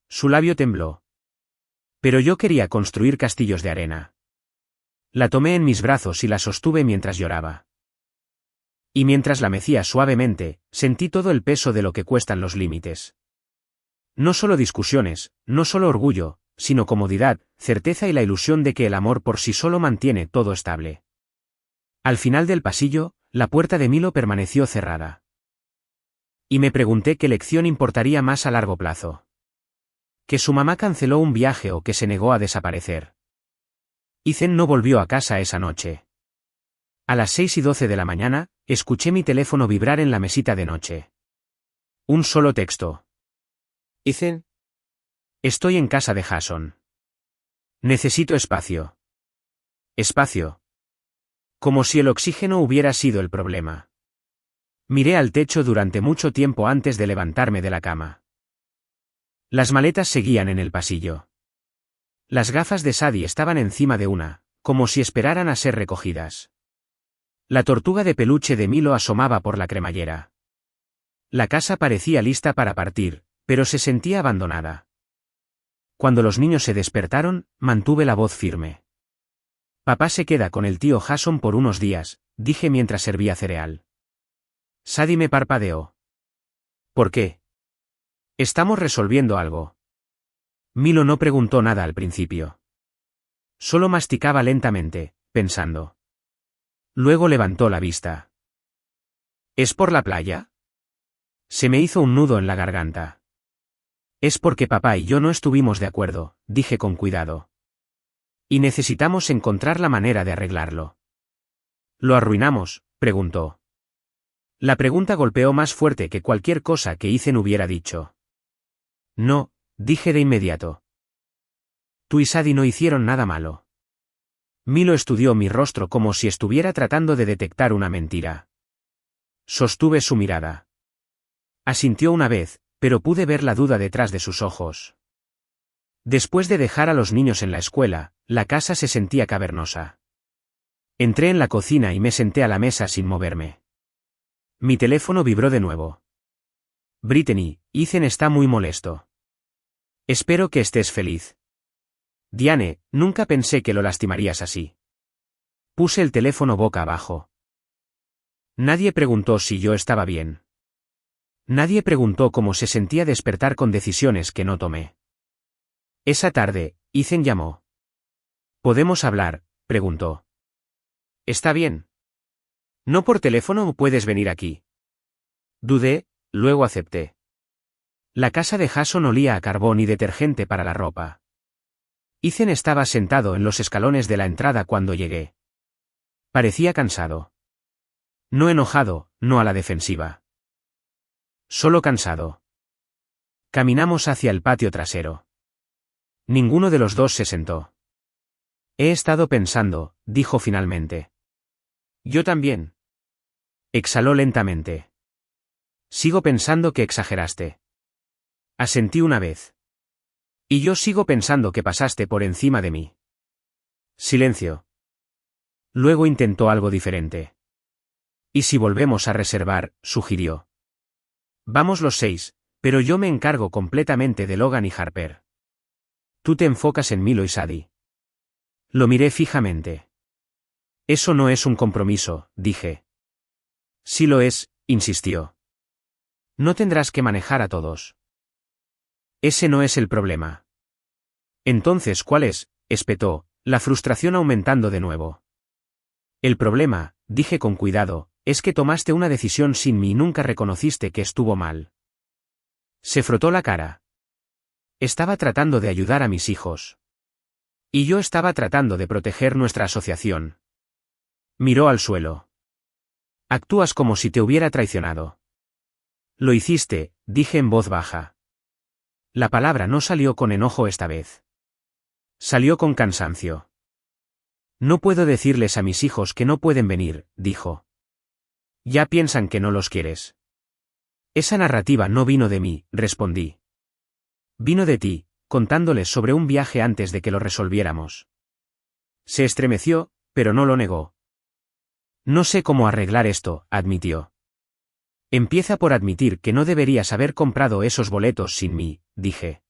Su labio tembló. Pero yo quería construir castillos de arena. La tomé en mis brazos y la sostuve mientras lloraba. Y mientras la mecía suavemente, sentí todo el peso de lo que cuestan los límites. No solo discusiones, no solo orgullo, sino comodidad, certeza y la ilusión de que el amor por sí solo mantiene todo estable. Al final del pasillo, la puerta de Milo permaneció cerrada. Y me pregunté qué lección importaría más a largo plazo. Que su mamá canceló un viaje o que se negó a desaparecer. Ethan no volvió a casa esa noche. A las 6:12 de la mañana, escuché mi teléfono vibrar en la mesita de noche. Un solo texto. Ethan. Estoy en casa de Jason. Necesito espacio. Espacio. Como si el oxígeno hubiera sido el problema. Miré al techo durante mucho tiempo antes de levantarme de la cama. Las maletas seguían en el pasillo. Las gafas de Sadie estaban encima de una, como si esperaran a ser recogidas. La tortuga de peluche de Milo asomaba por la cremallera. La casa parecía lista para partir, pero se sentía abandonada. Cuando los niños se despertaron, mantuve la voz firme. Papá se queda con el tío Jason por unos días, dije mientras servía cereal. Sadie me parpadeó. ¿Por qué? Estamos resolviendo algo. Milo no preguntó nada al principio. Solo masticaba lentamente, pensando. Luego levantó la vista. ¿Es por la playa? Se me hizo un nudo en la garganta. Es porque papá y yo no estuvimos de acuerdo, dije con cuidado. Y necesitamos encontrar la manera de arreglarlo. ¿Lo arruinamos?, preguntó. La pregunta golpeó más fuerte que cualquier cosa que Ethan hubiera dicho. No, dije de inmediato. Tú y Sadie no hicieron nada malo. Milo estudió mi rostro como si estuviera tratando de detectar una mentira. Sostuve su mirada. Asintió una vez, pero pude ver la duda detrás de sus ojos. Después de dejar a los niños en la escuela, la casa se sentía cavernosa. Entré en la cocina y me senté a la mesa sin moverme. Mi teléfono vibró de nuevo. Brittany, Ethan está muy molesto. Espero que estés feliz. Diane, nunca pensé que lo lastimarías así. Puse el teléfono boca abajo. Nadie preguntó si yo estaba bien. Nadie preguntó cómo se sentía despertar con decisiones que no tomé. Esa tarde, Ethan llamó. ¿Podemos hablar?, preguntó. ¿Está bien? ¿No por teléfono o puedes venir aquí? Dudé, luego acepté. La casa de Jason olía a carbón y detergente para la ropa. Ethan estaba sentado en los escalones de la entrada cuando llegué. Parecía cansado. No enojado, no a la defensiva. Solo cansado. Caminamos hacia el patio trasero. Ninguno de los dos se sentó. He estado pensando, dijo finalmente. Yo también. Exhaló lentamente. Sigo pensando que exageraste. Asentí una vez. Y yo sigo pensando que pasaste por encima de mí. Silencio. Luego intentó algo diferente. ¿Y si volvemos a reservar?, sugirió. Vamos los 6, pero yo me encargo completamente de Logan y Harper. Tú te enfocas en Milo y Sadie. Lo miré fijamente. Eso no es un compromiso, dije. Sí lo es, insistió. No tendrás que manejar a todos. Ese no es el problema. Entonces, ¿cuál es?, espetó, la frustración aumentando de nuevo. El problema, dije con cuidado, es que tomaste una decisión sin mí y nunca reconociste que estuvo mal. Se frotó la cara. Estaba tratando de ayudar a mis hijos. Y yo estaba tratando de proteger nuestra asociación. Miró al suelo. Actúas como si te hubiera traicionado. Lo hiciste, dije en voz baja. La palabra no salió con enojo esta vez. Salió con cansancio. No puedo decirles a mis hijos que no pueden venir, dijo. Ya piensan que no los quieres. Esa narrativa no vino de mí, respondí. Vino de ti, contándoles sobre un viaje antes de que lo resolviéramos. Se estremeció, pero no lo negó. No sé cómo arreglar esto, admitió. Empieza por admitir que no deberías haber comprado esos boletos sin mí, dije.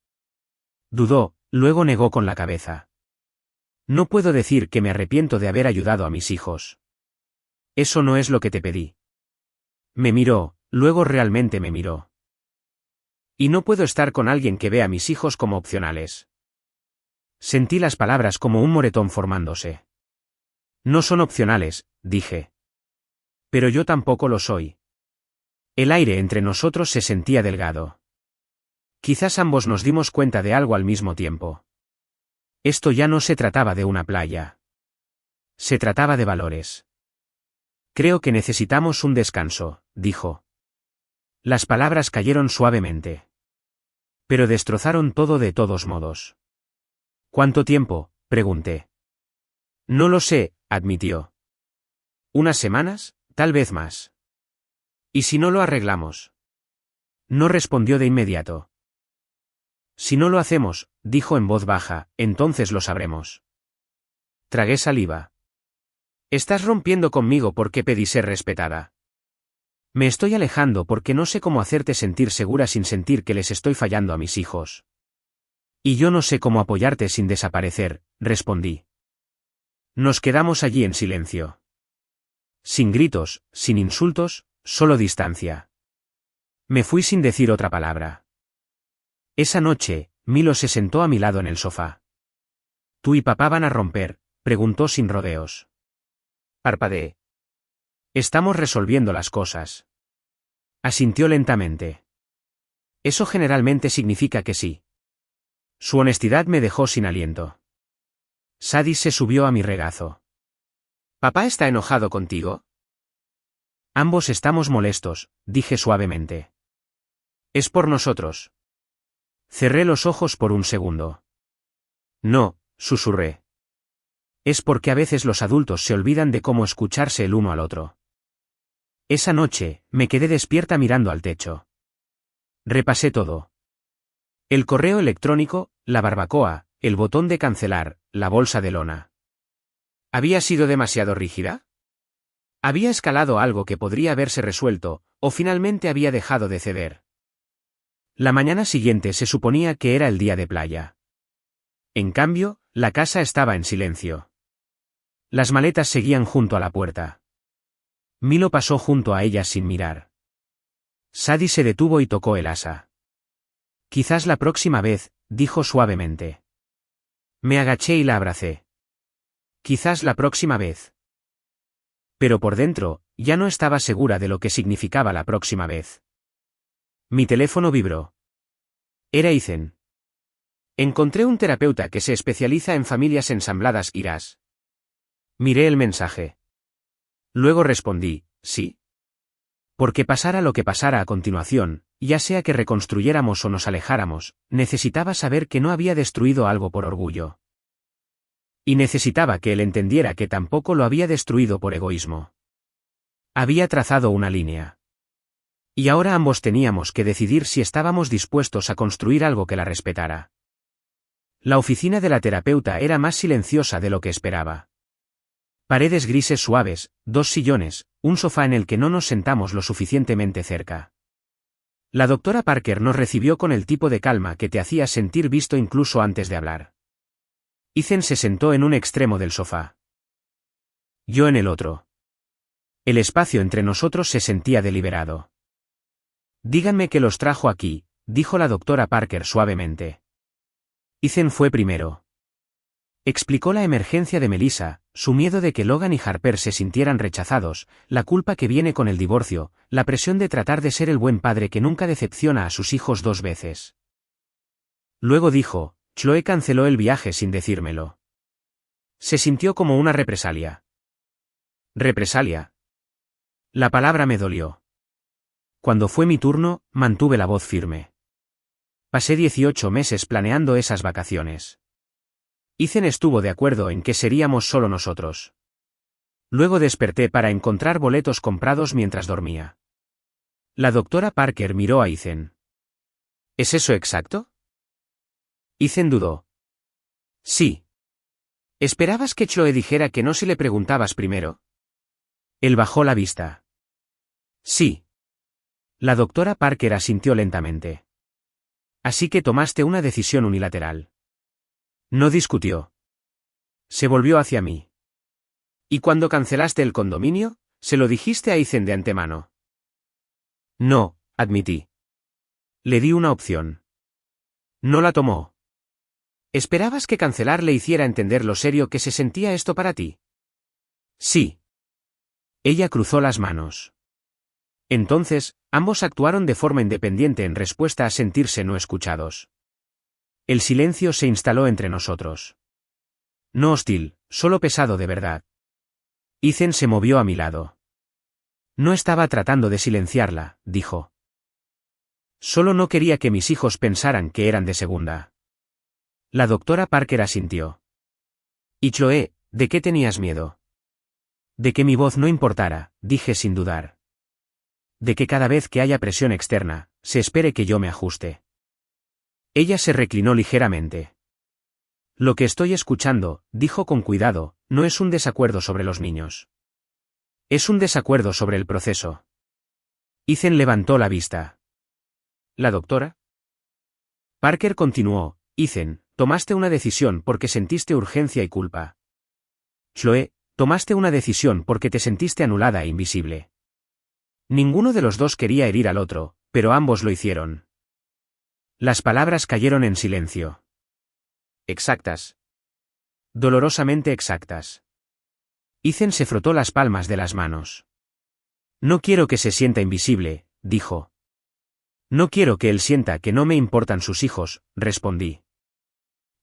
Dudó, luego negó con la cabeza. No puedo decir que me arrepiento de haber ayudado a mis hijos. Eso no es lo que te pedí. Me miró, luego realmente me miró. Y no puedo estar con alguien que vea a mis hijos como opcionales. Sentí las palabras como un moretón formándose. No son opcionales, dije. Pero yo tampoco lo soy. El aire entre nosotros se sentía delgado. Quizás ambos nos dimos cuenta de algo al mismo tiempo. Esto ya no se trataba de una playa. Se trataba de valores. Creo que necesitamos un descanso, dijo. Las palabras cayeron suavemente. Pero destrozaron todo de todos modos. ¿Cuánto tiempo?, pregunté. No lo sé, admitió. ¿Unas semanas? Tal vez más. ¿Y si no lo arreglamos? No respondió de inmediato. Si no lo hacemos, dijo en voz baja, entonces lo sabremos. Tragué saliva. Estás rompiendo conmigo porque pedí ser respetada. Me estoy alejando porque no sé cómo hacerte sentir segura sin sentir que les estoy fallando a mis hijos. Y yo no sé cómo apoyarte sin desaparecer, respondí. Nos quedamos allí en silencio. Sin gritos, sin insultos, solo distancia. Me fui sin decir otra palabra. Esa noche, Milo se sentó a mi lado en el sofá. ¿Tú y papá van a romper?, preguntó sin rodeos. Parpadeé. Estamos resolviendo las cosas. Asintió lentamente. Eso generalmente significa que sí. Su honestidad me dejó sin aliento. Sadie se subió a mi regazo. ¿Papá está enojado contigo? Ambos estamos molestos, dije suavemente. Es por nosotros. Cerré los ojos por un segundo. No, susurré. Es porque a veces los adultos se olvidan de cómo escucharse el uno al otro. Esa noche, me quedé despierta mirando al techo. Repasé todo. El correo electrónico, la barbacoa, el botón de cancelar, la bolsa de lona. ¿Había sido demasiado rígida? ¿Había escalado algo que podría haberse resuelto, o finalmente había dejado de ceder? La mañana siguiente se suponía que era el día de playa. En cambio, la casa estaba en silencio. Las maletas seguían junto a la puerta. Milo pasó junto a ellas sin mirar. Sadie se detuvo y tocó el asa. Quizás la próxima vez, dijo suavemente. Me agaché y la abracé. Quizás la próxima vez. Pero por dentro, ya no estaba segura de lo que significaba la próxima vez. Mi teléfono vibró. Era Ethan. Encontré un terapeuta que se especializa en familias ensambladas, irás. Miré el mensaje. Luego respondí, sí. Porque pasara lo que pasara a continuación, ya sea que reconstruyéramos o nos alejáramos, necesitaba saber que no había destruido algo por orgullo. Y necesitaba que él entendiera que tampoco lo había destruido por egoísmo. Había trazado una línea. Y ahora ambos teníamos que decidir si estábamos dispuestos a construir algo que la respetara. La oficina de la terapeuta era más silenciosa de lo que esperaba. Paredes grises suaves, 2 sillones, un sofá en el que no nos sentamos lo suficientemente cerca. La doctora Parker nos recibió con el tipo de calma que te hacía sentir visto incluso antes de hablar. Ethan se sentó en un extremo del sofá. Yo en el otro. El espacio entre nosotros se sentía deliberado. Díganme qué los trajo aquí, dijo la doctora Parker suavemente. Ethan fue primero. Explicó la emergencia de Melissa, su miedo de que Logan y Harper se sintieran rechazados, la culpa que viene con el divorcio, la presión de tratar de ser el buen padre que nunca decepciona a sus hijos 2 veces. Luego dijo, Chloe canceló el viaje sin decírmelo. Se sintió como una represalia. ¿Represalia? La palabra me dolió. Cuando fue mi turno, mantuve la voz firme. Pasé 18 meses planeando esas vacaciones. Ethan estuvo de acuerdo en que seríamos solo nosotros. Luego desperté para encontrar boletos comprados mientras dormía. La doctora Parker miró a Ethan. ¿Es eso exacto? Ethan dudó. Sí. ¿Esperabas que Chloe dijera que no si le preguntabas primero? Él bajó la vista. Sí. La doctora Parker asintió lentamente. Así que tomaste una decisión unilateral. No discutió. Se volvió hacia mí. ¿Y cuando cancelaste el condominio, se lo dijiste a Ethan de antemano? No, admití. Le di una opción. No la tomó. ¿Esperabas que cancelar le hiciera entender lo serio que se sentía esto para ti? Sí. Ella cruzó las manos. Entonces, ambos actuaron de forma independiente en respuesta a sentirse no escuchados. El silencio se instaló entre nosotros. No hostil, solo pesado de verdad. Ethan se movió a mi lado. No estaba tratando de silenciarla, dijo. Solo no quería que mis hijos pensaran que eran de segunda. La doctora Parker asintió. ¿Y Chloe, de qué tenías miedo? De que mi voz no importara, dije sin dudar. De que cada vez que haya presión externa, se espere que yo me ajuste. Ella se reclinó ligeramente. Lo que estoy escuchando, dijo con cuidado, no es un desacuerdo sobre los niños. Es un desacuerdo sobre el proceso. Ethan levantó la vista. ¿La doctora? Parker continuó, Ethan, tomaste una decisión porque sentiste urgencia y culpa. Chloe, tomaste una decisión porque te sentiste anulada e invisible. Ninguno de los dos quería herir al otro, pero ambos lo hicieron. Las palabras cayeron en silencio. Exactas. Dolorosamente exactas. Ethan se frotó las palmas de las manos. No quiero que se sienta invisible, dijo. No quiero que él sienta que no me importan sus hijos, respondí.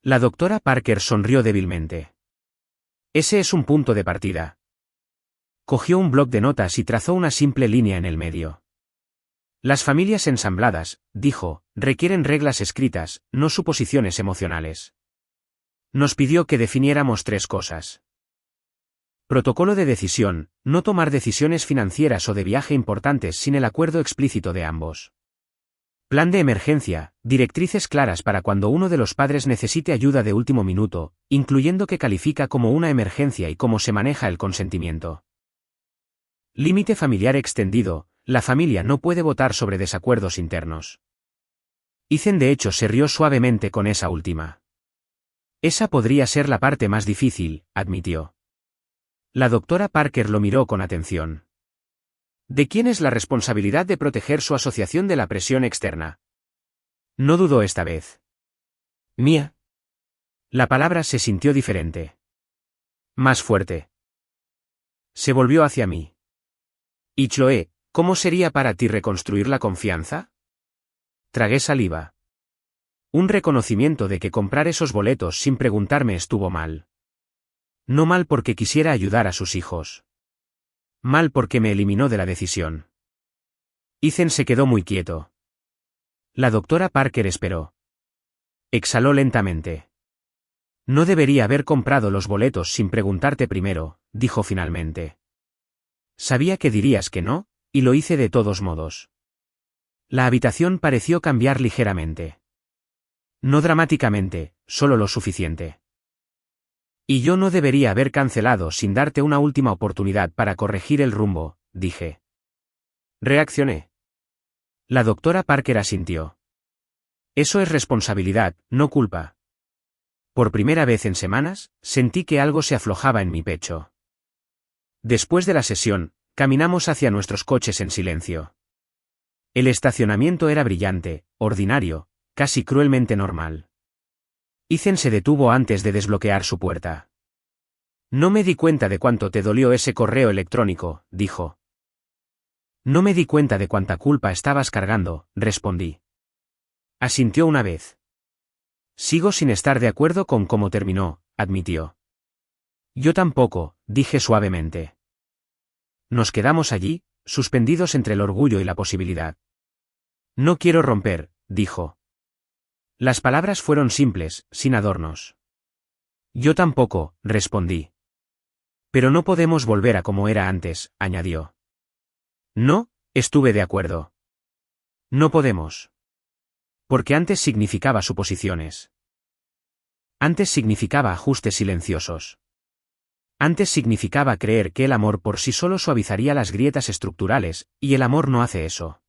La doctora Parker sonrió débilmente. Ese es un punto de partida. Cogió un bloc de notas y trazó una simple línea en el medio. Las familias ensambladas, dijo, requieren reglas escritas, no suposiciones emocionales. Nos pidió que definiéramos 3 cosas. Protocolo de decisión, no tomar decisiones financieras o de viaje importantes sin el acuerdo explícito de ambos. Plan de emergencia, directrices claras para cuando uno de los padres necesite ayuda de último minuto, incluyendo qué califica como una emergencia y cómo se maneja el consentimiento. Límite familiar extendido, la familia no puede votar sobre desacuerdos internos. Ethan de hecho se rió suavemente con esa última. Esa podría ser la parte más difícil, admitió. La doctora Parker lo miró con atención. ¿De quién es la responsabilidad de proteger su asociación de la presión externa? No dudó esta vez. Mía. La palabra se sintió diferente. Más fuerte. Se volvió hacia mí. ¿Y Chloe, cómo sería para ti reconstruir la confianza? Tragué saliva. Un reconocimiento de que comprar esos boletos sin preguntarme estuvo mal. No mal porque quisiera ayudar a sus hijos. Mal porque me eliminó de la decisión. Ethan se quedó muy quieto. La doctora Parker esperó. Exhaló lentamente. No debería haber comprado los boletos sin preguntarte primero, dijo finalmente. Sabía que dirías que no, y lo hice de todos modos. La habitación pareció cambiar ligeramente. No dramáticamente, solo lo suficiente. Y yo no debería haber cancelado sin darte una última oportunidad para corregir el rumbo, dije. Reaccioné. La doctora Parker asintió. Eso es responsabilidad, no culpa. Por primera vez en semanas, sentí que algo se aflojaba en mi pecho. Después de la sesión, caminamos hacia nuestros coches en silencio. El estacionamiento era brillante, ordinario, casi cruelmente normal. Ethan se detuvo antes de desbloquear su puerta. No me di cuenta de cuánto te dolió ese correo electrónico, dijo. No me di cuenta de cuánta culpa estabas cargando, respondí. Asintió una vez. Sigo sin estar de acuerdo con cómo terminó, admitió. Yo tampoco, dije suavemente. Nos quedamos allí, suspendidos entre el orgullo y la posibilidad. No quiero romper, dijo. Las palabras fueron simples, sin adornos. Yo tampoco, respondí. Pero no podemos volver a como era antes, añadió. No, estuve de acuerdo. No podemos. Porque antes significaba suposiciones. Antes significaba ajustes silenciosos. Antes significaba creer que el amor por sí solo suavizaría las grietas estructurales, y el amor no hace eso.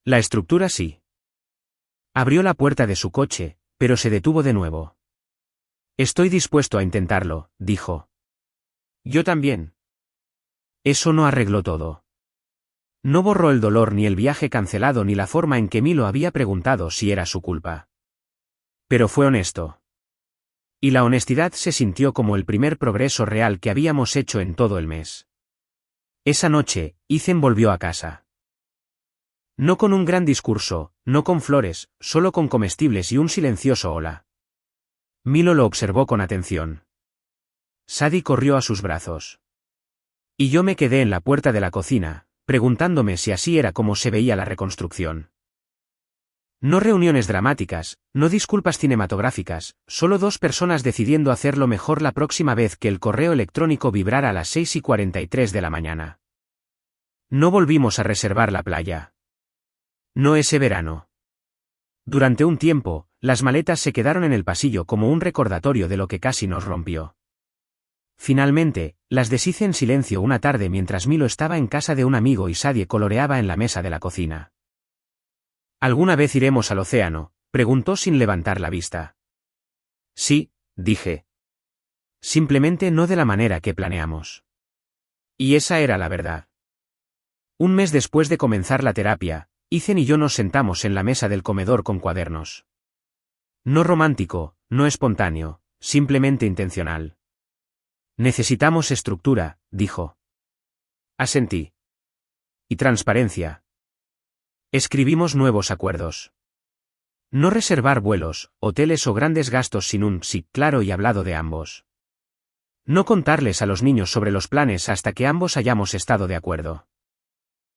La estructura sí. Abrió la puerta de su coche, pero se detuvo de nuevo. Estoy dispuesto a intentarlo, dijo. Yo también. Eso no arregló todo. No borró el dolor ni el viaje cancelado ni la forma en que Milo había preguntado si era su culpa. Pero fue honesto. Y la honestidad se sintió como el primer progreso real que habíamos hecho en todo el mes. Esa noche, Ethan volvió a casa. No con un gran discurso, no con flores, solo con comestibles y un silencioso hola. Milo lo observó con atención. Sadie corrió a sus brazos. Y yo me quedé en la puerta de la cocina, preguntándome si así era como se veía la reconstrucción. No reuniones dramáticas, no disculpas cinematográficas, solo dos personas decidiendo hacerlo mejor la próxima vez que el correo electrónico vibrara a las 6:43 de la mañana. No volvimos a reservar la playa. No ese verano. Durante un tiempo, las maletas se quedaron en el pasillo como un recordatorio de lo que casi nos rompió. Finalmente, las deshice en silencio una tarde mientras Milo estaba en casa de un amigo y Sadie coloreaba en la mesa de la cocina. ¿Alguna vez iremos al océano?, preguntó sin levantar la vista. Sí, dije. Simplemente no de la manera que planeamos. Y esa era la verdad. Un mes después de comenzar la terapia, Ethan y yo nos sentamos en la mesa del comedor con cuadernos. No romántico, no espontáneo, simplemente intencional. Necesitamos estructura, dijo. Asentí. Y transparencia. Escribimos nuevos acuerdos. No reservar vuelos, hoteles o grandes gastos sin un sí claro y hablado de ambos. No contarles a los niños sobre los planes hasta que ambos hayamos estado de acuerdo.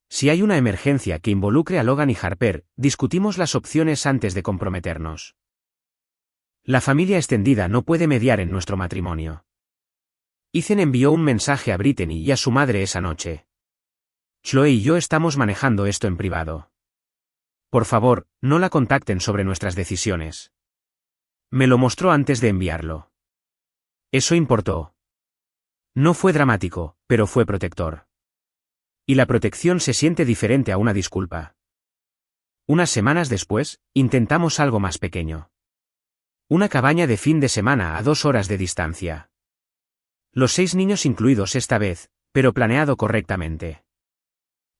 Si hay una emergencia que involucre a Logan y Harper, discutimos las opciones antes de comprometernos. La familia extendida no puede mediar en nuestro matrimonio. Ethan envió un mensaje a Brittany y a su madre esa noche. Chloe y yo estamos manejando esto en privado. Por favor, no la contacten sobre nuestras decisiones. Me lo mostró antes de enviarlo. Eso importó. No fue dramático, pero fue protector. Y la protección se siente diferente a una disculpa. Unas semanas después, intentamos algo más pequeño. Una cabaña de fin de semana a 2 horas de distancia. Los 6 niños incluidos esta vez, pero planeado correctamente.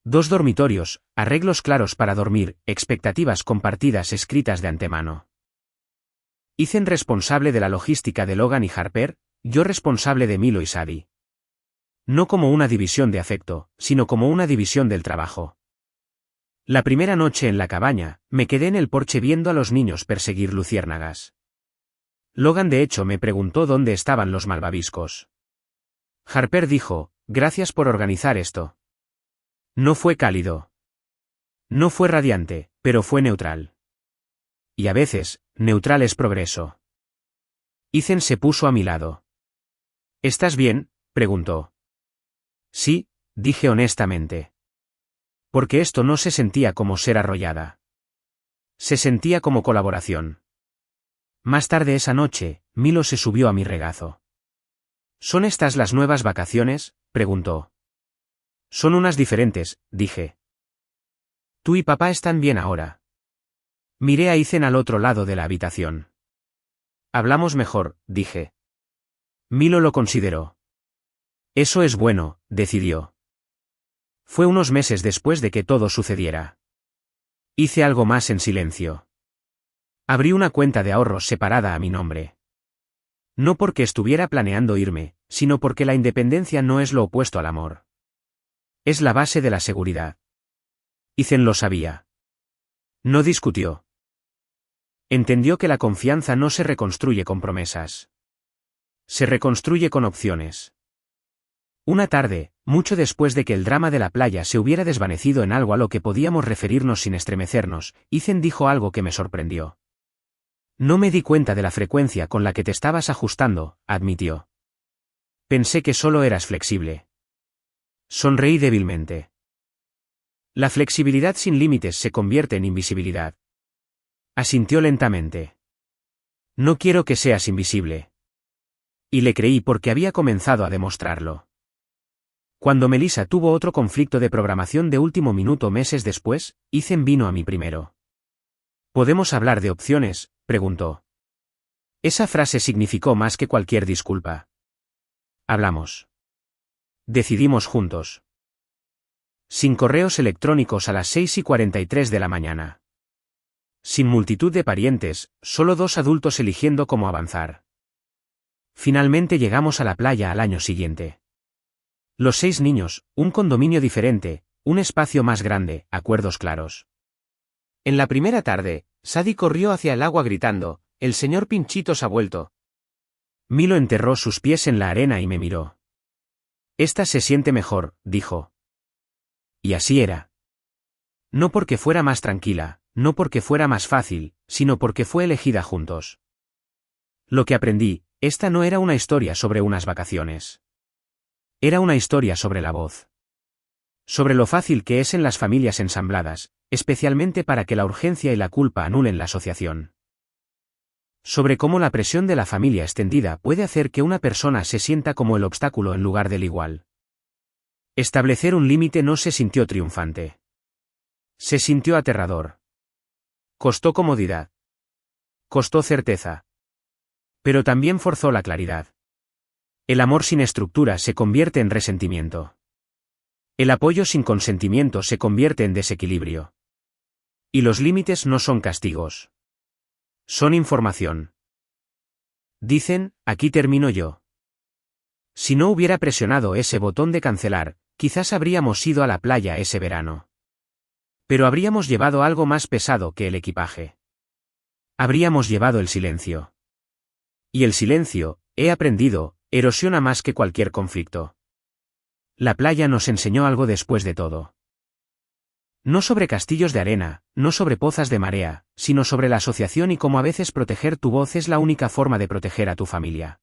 2 dormitorios, arreglos claros para dormir, expectativas compartidas escritas de antemano. Ethan responsable de la logística de Logan y Harper, yo responsable de Milo y Sadie. No como una división de afecto, sino como una división del trabajo. La primera noche en la cabaña, me quedé en el porche viendo a los niños perseguir luciérnagas. Logan de hecho me preguntó dónde estaban los malvaviscos. Harper dijo, gracias por organizar esto. No fue cálido. No fue radiante, pero fue neutral. Y a veces, neutral es progreso. Ethan se puso a mi lado. ¿Estás bien?, preguntó. Sí, dije honestamente. Porque esto no se sentía como ser arrollada. Se sentía como colaboración. Más tarde esa noche, Milo se subió a mi regazo. ¿Son estas las nuevas vacaciones?, preguntó. Son unas diferentes, dije. Tú y papá están bien ahora. Miré a Ethan al otro lado de la habitación. Hablamos mejor, dije. Milo lo consideró. Eso es bueno, decidió. Fue unos meses después de que todo sucediera. Hice algo más en silencio. Abrí una cuenta de ahorros separada a mi nombre. No porque estuviera planeando irme, sino porque la independencia no es lo opuesto al amor. Es la base de la seguridad. Ethan lo sabía. No discutió. Entendió que la confianza no se reconstruye con promesas. Se reconstruye con opciones. Una tarde, mucho después de que el drama de la playa se hubiera desvanecido en algo a lo que podíamos referirnos sin estremecernos, Ethan dijo algo que me sorprendió. No me di cuenta de la frecuencia con la que te estabas ajustando, admitió. Pensé que solo eras flexible. Sonreí débilmente. La flexibilidad sin límites se convierte en invisibilidad. Asintió lentamente. No quiero que seas invisible. Y le creí porque había comenzado a demostrarlo. Cuando Melissa tuvo otro conflicto de programación de último minuto meses después, Ethan vino a mí primero. ¿Podemos hablar de opciones?, preguntó. Esa frase significó más que cualquier disculpa. Hablamos. Decidimos juntos. Sin correos electrónicos a las 6:43 de la mañana. Sin multitud de parientes, solo 2 adultos eligiendo cómo avanzar. Finalmente llegamos a la playa al año siguiente. Los 6 niños, un condominio diferente, un espacio más grande, acuerdos claros. En la primera tarde, Sadie corrió hacia el agua gritando, «El señor Pinchitos ha vuelto». Milo enterró sus pies en la arena y me miró. «Esta se siente mejor», dijo. Y así era. No porque fuera más tranquila, no porque fuera más fácil, sino porque fue elegida juntos. Lo que aprendí, esta no era una historia sobre unas vacaciones. Era una historia sobre la voz. Sobre lo fácil que es en las familias ensambladas, especialmente para que la urgencia y la culpa anulen la asociación. Sobre cómo la presión de la familia extendida puede hacer que una persona se sienta como el obstáculo en lugar del igual. Establecer un límite no se sintió triunfante. Se sintió aterrador. Costó comodidad. Costó certeza. Pero también forzó la claridad. El amor sin estructura se convierte en resentimiento. El apoyo sin consentimiento se convierte en desequilibrio. Y los límites no son castigos. Son información. Dicen, aquí termino yo. Si no hubiera presionado ese botón de cancelar, quizás habríamos ido a la playa ese verano. Pero habríamos llevado algo más pesado que el equipaje. Habríamos llevado el silencio. Y el silencio, he aprendido, erosiona más que cualquier conflicto. La playa nos enseñó algo después de todo. No sobre castillos de arena, no sobre pozas de marea, sino sobre la asociación y cómo a veces proteger tu voz es la única forma de proteger a tu familia.